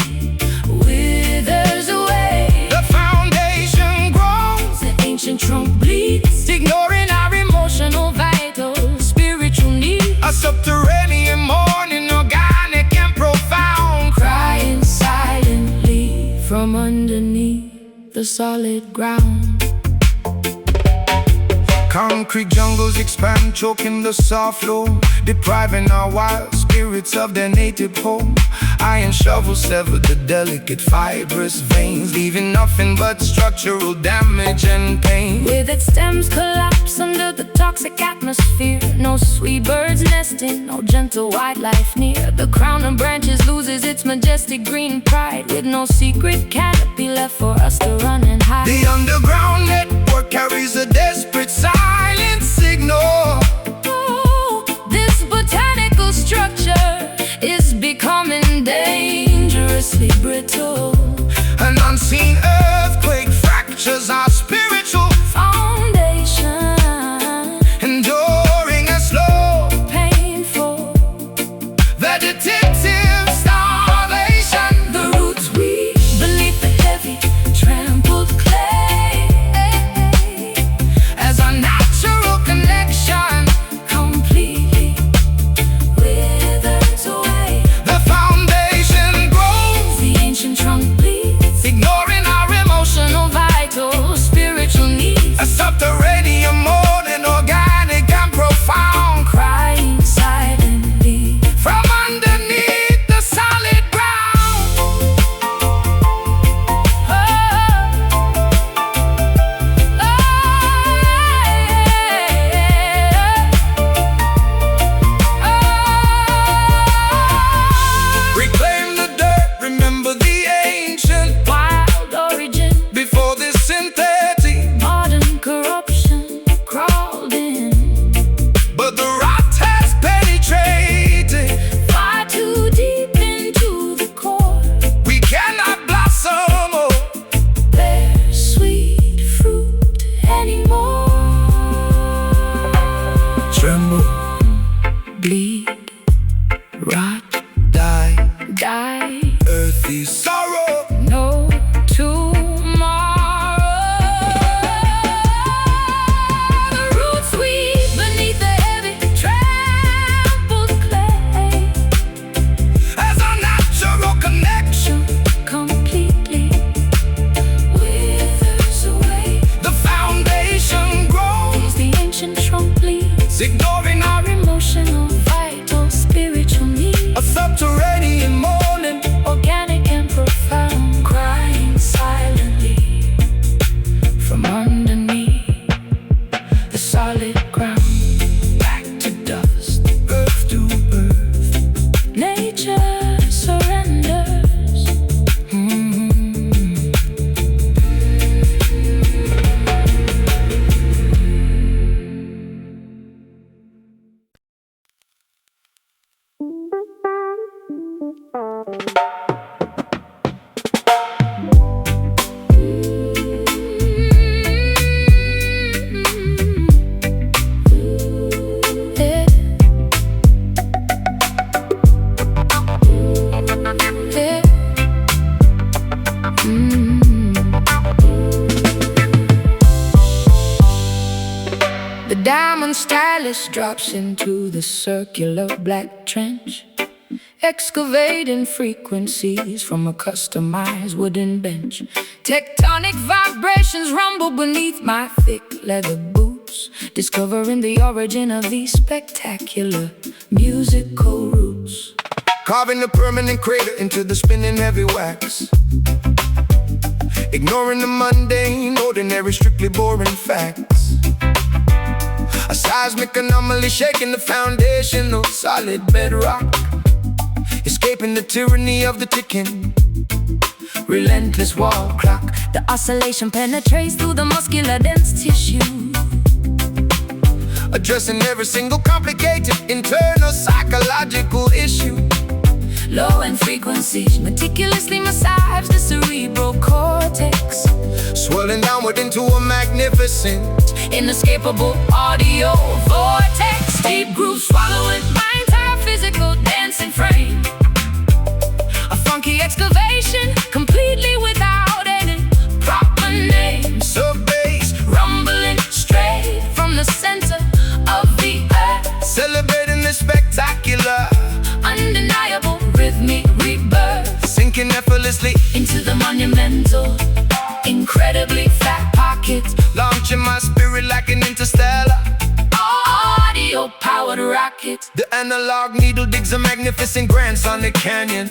withers away. the foundation grows, The ancient trunk bleeds, ignoring our emotional vitals, spiritual needs. a subterranean mourning, organic and profound, Crying silently from underneath the solid ground. Concrete jungles expand, choking the soft loam, depriving our wild spirits of their native home. Iron shovels sever the delicate fibrous veins, leaving nothing but structural damage and pain. With its stems collapse under the toxic atmosphere, no sweet birds nesting, no gentle wildlife near. The crown of branches loses its majestic green pride, with no secret canopy left for us to run and hide. The underground network carries a desperate silent signal. Oh, this botanical structure is becoming dangerously brittle. An unseen earthquake fractures our spiritual Foundation, enduring a slow, painful, vegetative starvation. the roots weep beneath the heavy, trampled clay. As a natural connection, rot, die, die, earthy sorrow. no tomorrow. The roots weep beneath the heavy trampled clay As our natural connection completely withers away. the foundation grows, The ancient trunk bleeds, ignoring our our emotional, vital, spiritual needs. a subterranean mourning. Organic and profound, crying silently from underneath the solid ground. Back to dust, earth to earth. Nature surrenders. Yeah. Yeah. The diamond stylus drops into the circular black trench, excavating frequencies from a customized wooden bench. Tectonic vibrations rumble beneath my thick leather boots, discovering the origin of these spectacular musical roots. Carving a permanent crater into the spinning heavy wax, ignoring the mundane, ordinary, strictly boring facts. A seismic anomaly shaking the foundational solid bedrock, escaping the tyranny of the ticking, relentless wall clock. The oscillation penetrates through the muscular dense tissue, addressing every single complicated internal psychological issue. low-end frequencies meticulously massage the cerebral cortex, Swirling downward into a magnificent inescapable audio vortex. Deep grooves swallowing my entire physical dancing frame. A funky excavation completely without any proper name. sub-bass, Rumbling straight from the center of the earth. celebrating the spectacular, Undeniable rhythmic rebirth sinking effortlessly, into the monumental, incredibly fat pocket. launching my spirit like an interstellar. Audio-powered rocket. The analog needle digs a magnificent grand sonic canyon,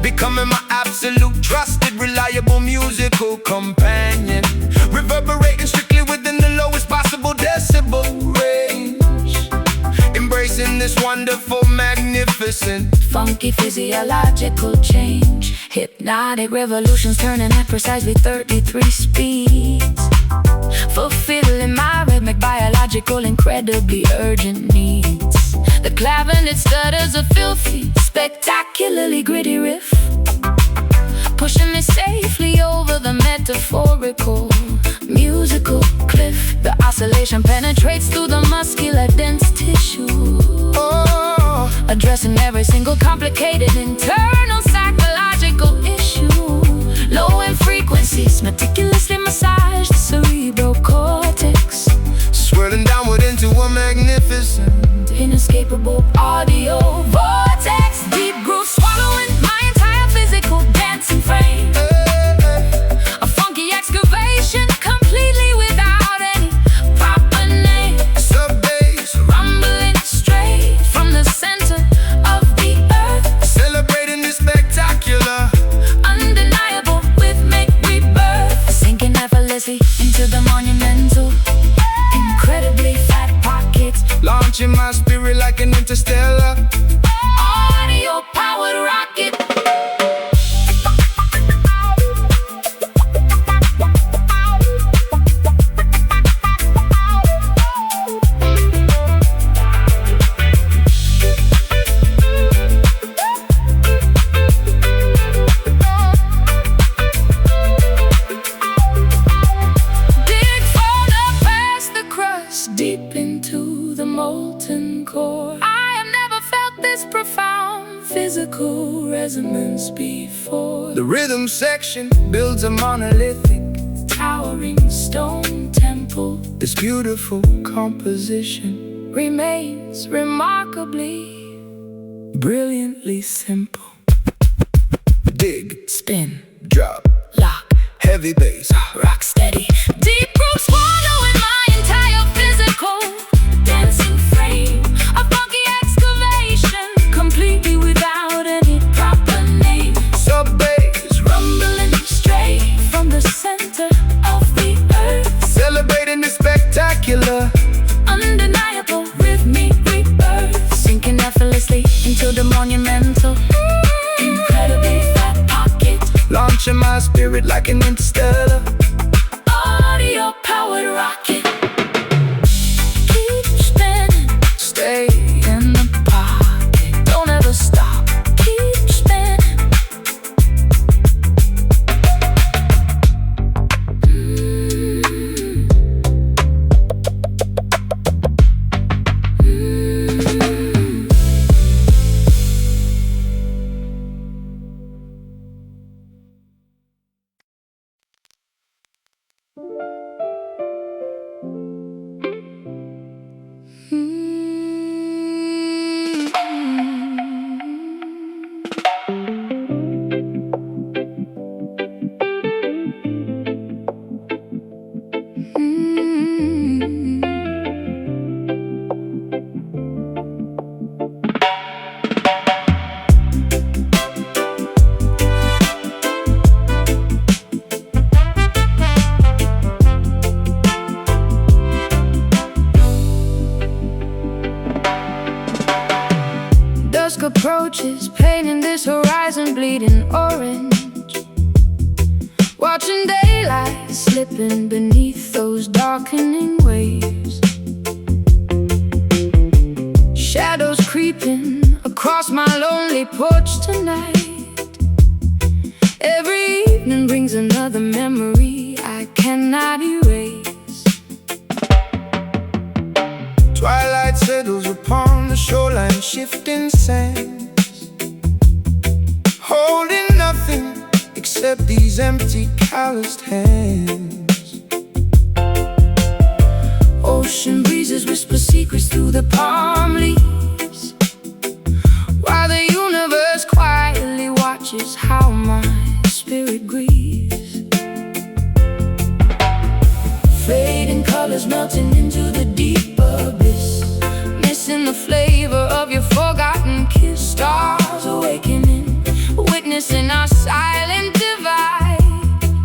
becoming my absolute trusted, reliable musical companion, reverberating strictly within the lowest possible decibel range, embracing this wonderful, magnificent Funky physiological change. Hypnotic revolutions turning at precisely 33 speeds, fulfilling my rhythmic, biological, incredibly urgent needs. The clavinet stutters a filthy, spectacularly gritty riff, pushing me safely over the metaphorical musical cliff. The oscillation penetrates through the muscular dense tissue, addressing every single complicated internal psychological issue. Low-end frequencies meticulously massage the cerebral cortex, swirling downward into a magnificent inescapable audio vortex. Deep grooves swallowing my entire physical dancing frame. A funky excavation completely without any proper name. sub-bass, Rumbling straight from the center of the earth. celebrating the spectacular, Undeniable rhythmic rebirth, sinking effortlessly into the monumental, incredibly fat pockets. launching my spirit like an interstellar. profound physical resonance before the rhythm section builds a monolithic, towering stone temple. this beautiful composition Remains remarkably, brilliantly simple. Dig, spin, drop, lock, heavy bass, rock steady. Deep roots swallowing my entire physical dancing frame. A funky excavation, completely without any proper name. sub bass, Rumbling straight from the center of the earth. celebrating the spectacular, Undeniable rhythmic rebirth. Sinking effortlessly into the monumental, incredibly fat pocket. launching my spirit like an interstellar. Audio powered rocket. Keep spinning, Stay in the pocket. Don't ever stop. Keep spinning. Dusk approaches, painting this horizon bleeding orange. Watching daylight slipping beneath those darkening waves. Shadows creeping across my lonely porch tonight. Every evening brings another memory I cannot erase. twilight settles upon the shoreline, shifting sands, holding nothing except these empty calloused hands. Ocean breezes whisper secrets through the palm leaves, while the universe quietly watches how my spirit grieves. Fading colors melting into the deep abyss, missing the flavor of your forgotten kiss. Stars awakening, witnessing our silent divide.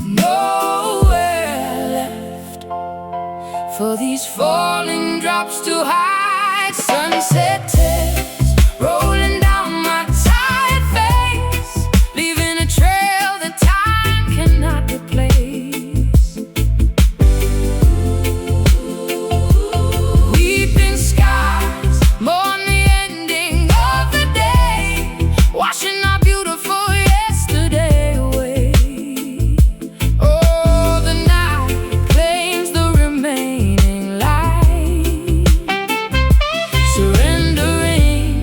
Nowhere left for these falling drops to hide. Sunset tears rolling down my tired face, leaving a trail that time cannot replace. Weeping skies mourn the ending of the day, washing our beautiful yesterday away. Oh, the night claims the remaining light, surrendering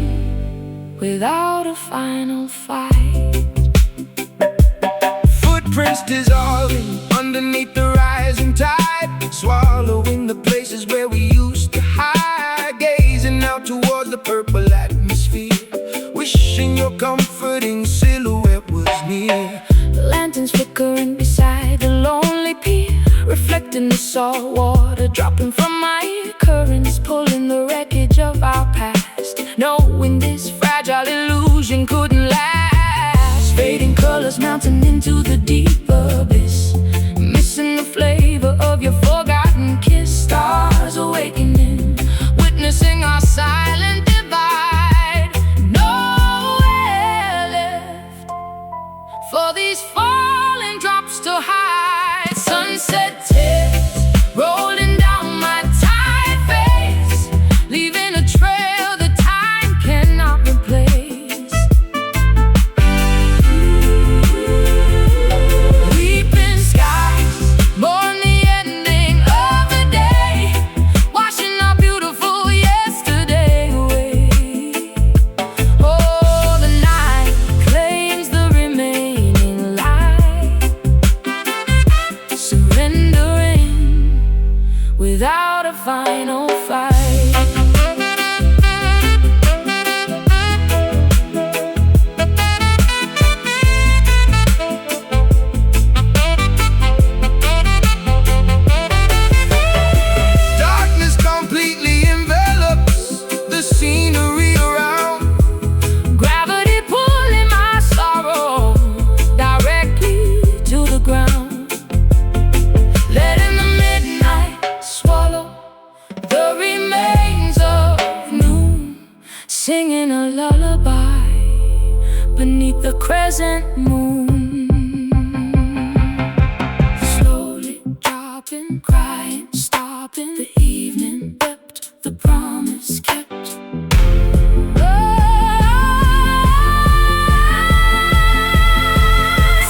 without a final fight. Footprints dissolving underneath the rising tide, swallowing the places where we used to hide, gazing out towards the purple atmosphere, wishing your comforting silhouette was near. Lanterns flickering beside the lonely pier, reflecting the salt water dropping from my currents, pulling the wreckage of our past, knowing this fragile illusion couldn't last. Fading colors mounting into the deep abyss, missing the flavor of your forgotten kiss. Stars awakening, witnessing our silent divide. Nowhere left for these falling drops to hide. Sunset tears rolling down my tired face, leaving a trail that time cannot replace. Weeping skies mourn the ending of the day, washing our beautiful yesterday away. singing a lullaby beneath the crescent moon. Slowly dropping, crying, stopping. The evening wept, the promise kept.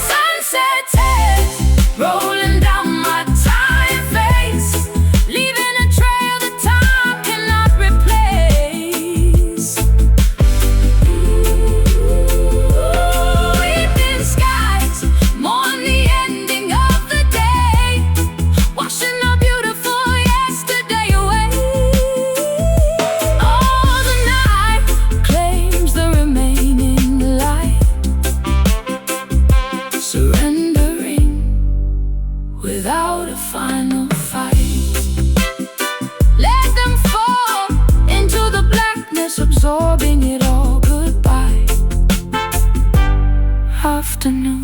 Sunset tears rolling down my tired face, leaving a trail that time cannot replace. Evening skies mourn the ending of the day, washing the beautiful yesterday away. Oh, the night claims the remaining light, surrendering without a final fight. Let them fall into the blackness, absorbing it all. Goodbye, afternoon.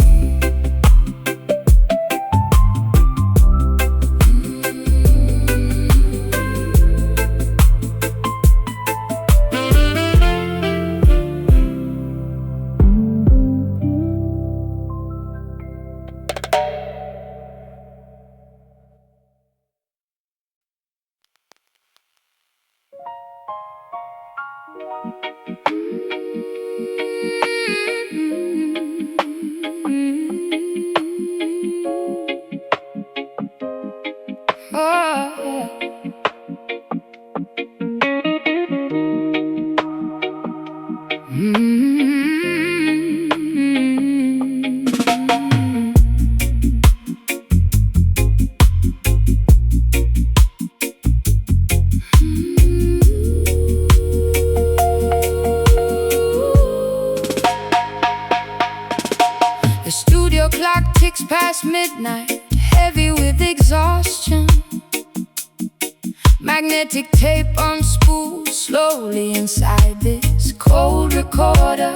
The studio clock ticks past midnight, heavy with exhaustion. Magnetic tape unspooled slowly inside this cold recorder.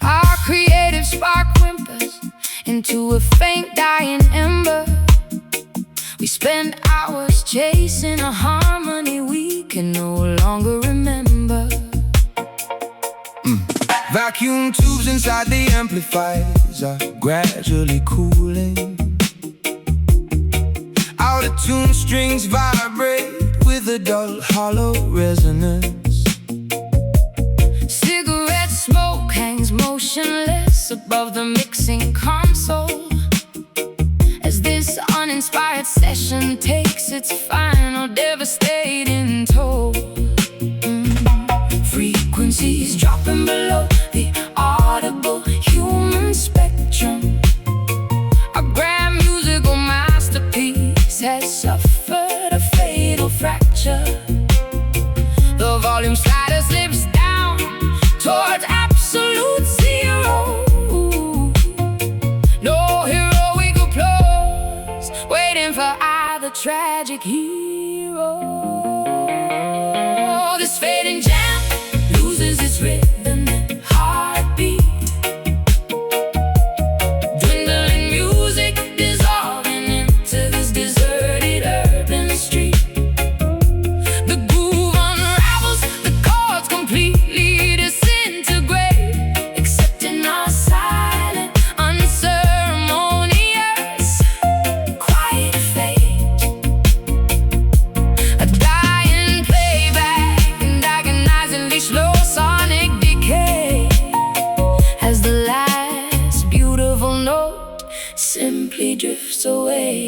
Our creative spark whimpers into a faint dying ember. We spend hours chasing a harmony we can no longer remember. Vacuum tubes inside the amplifiers are gradually cooling. Out-of-tune strings vibrate with a dull, hollow resonance. Cigarette smoke hangs motionless above the mixing console, as this uninspired session takes its final devastating toll. Frequencies dropping below the audible human spectrum. Our grand musical masterpiece has suffered a fatal fracture. The volume slider slips down towards absolute zero. No heroic applause waiting for either tragic hero. This fading jam loses its rhythm and heartbeat. Dwindling music dissolving into this deserted urban street. The groove unravels, the chords completely disintegrate, accepting our silent, unceremonious, quiet fate. A dying playback and agonizingly slow sonic decay, as the last beautiful note simply drifts away.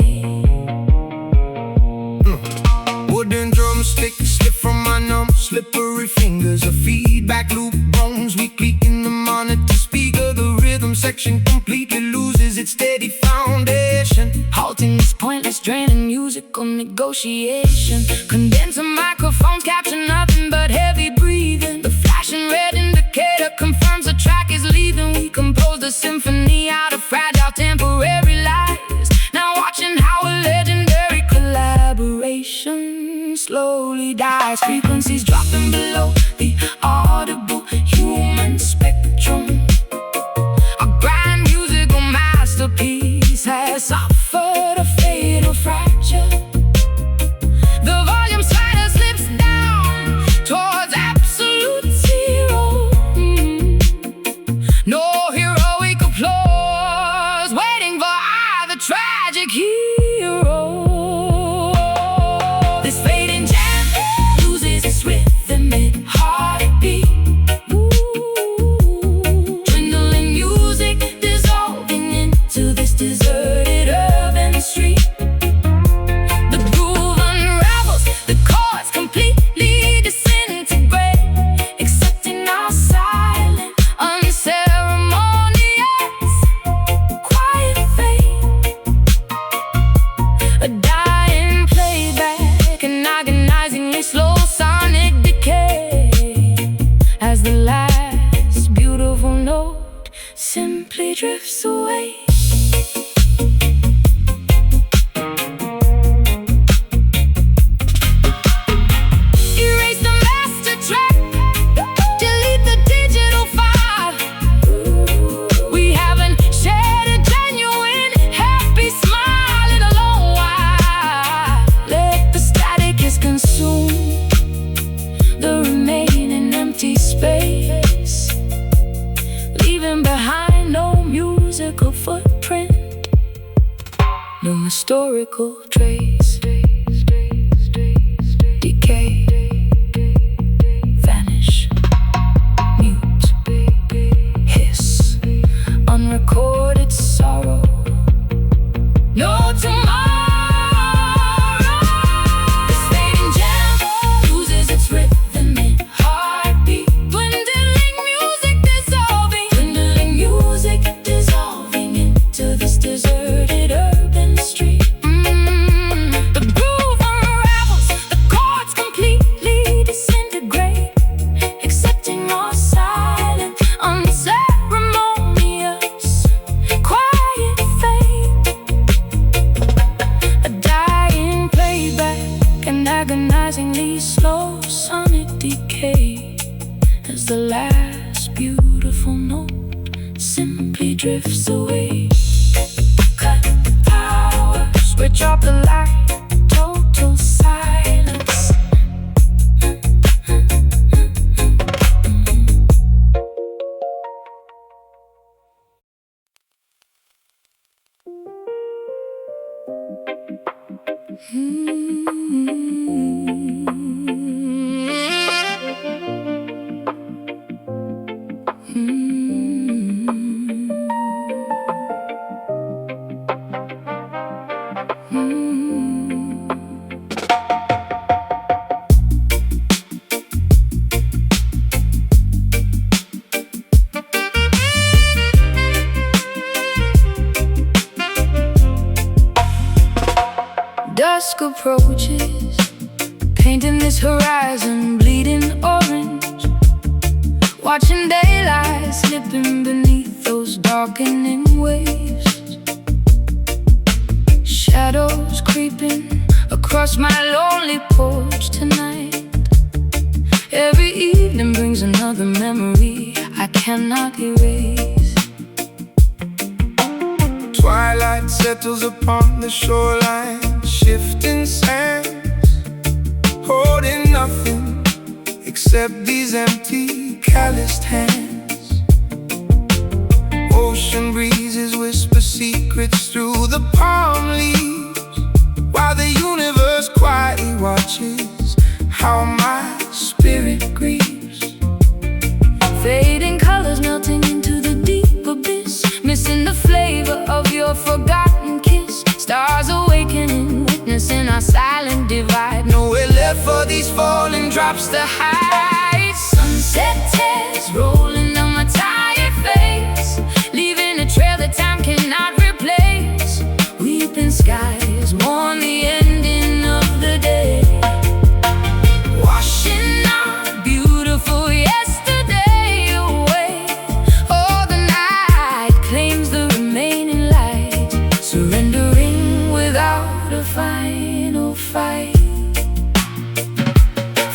Wooden drumsticks slip from my numb, slippery fingers. A feedback loop bones weakly in the monitor speaker. The rhythm section completely loses its steady foundation, Halting this pointless draining musical negotiation. Condenser microphones capture nothing but heavy breathing. The flashing red indicator confirms the track is leaving. We composed a symphony out of fragile temporary lies, now watching how a legendary collaboration slowly dies. Frequencies dropping below the audible human spectrum. A grand musical masterpiece has suffered a fatal fracture. The volume slider slips drifts away. Erase the master track, delete the digital file. We haven't shared a genuine happy smile in a long while. Let the static is consumed, the remaining empty space, leaving behind no musical footprint, no historical trace. Decay, vanish, mute, hiss, unrecorded sorrow. No tomorrow. This fading gem loses its rhythm and heartbeat. Dwindling music dissolving into this deserted urban street. The groove unravels, the chords completely disintegrate, accepting our silent, unceremonious, quiet fate. A dying playback, an agonizingly slow sonic decay, as the last beautiful note simply drifts away. Cut power, switch off the light, total silence. Dusk approaches, painting this horizon bleeding orange, watching daylight slipping beneath those darkening waves. Shadows creeping across my lonely porch tonight. Every evening brings another memory I cannot erase. Twilight settles upon the shoreline, shifting sands, holding nothing except these empty, calloused hands. Ocean breezes whisper secrets through the palm leaves, while the universe quietly watches how my spirit grieves. Fading colors melting into the deep abyss, missing the flavor of your forgotten kiss. Stars awakening, witnessing our silent divide. Nowhere left for these falling drops to hide. Sunset tears rolling down my tired face, leaving a trail that time cannot replace. Weeping skies mourn the ending of the day, washing our beautiful yesterday away. Oh, the night claims the remaining light, surrendering without a final fight.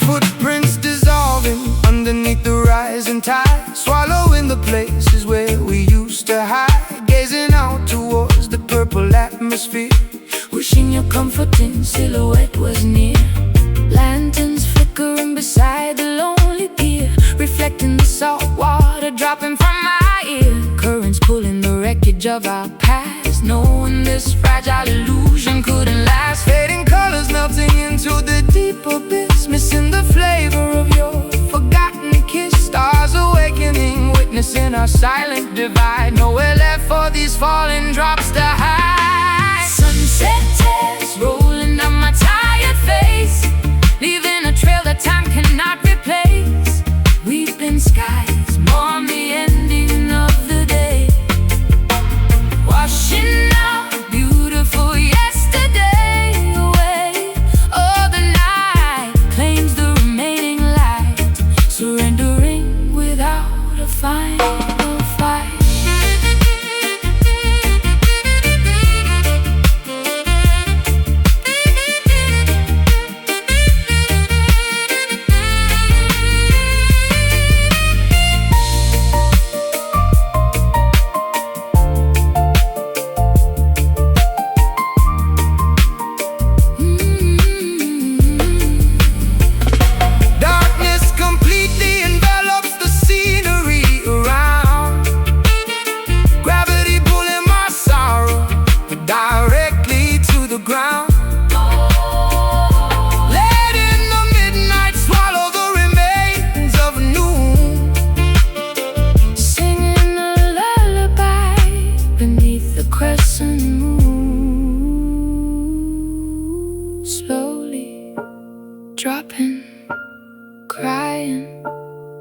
Footprints dissolving underneath the rising tide, swallowing the places where we used to hide. Gazing out towards the purple atmosphere, Wishing your comforting silhouette was near. Lanterns flickering beside the lonely pier, reflecting the salt water dropping from my ear. Currents pulling the wreckage of our past, knowing this fragile illusion couldn't last. fading colors melting into the deep abyss, missing the flavor of your forgotten kiss. Stars awakening, witnessing our silent divide. Nowhere left for these falling drops to hide. Sunset tears rolling down my tired face, leaving a trail that time cannot replace. Weeping skies mourn the ending of the day, washing out beautiful yesterday away. Oh, the night claims the remaining light, surrendering without a final fight.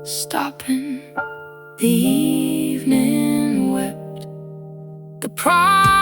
stopping. The evening wept. The pride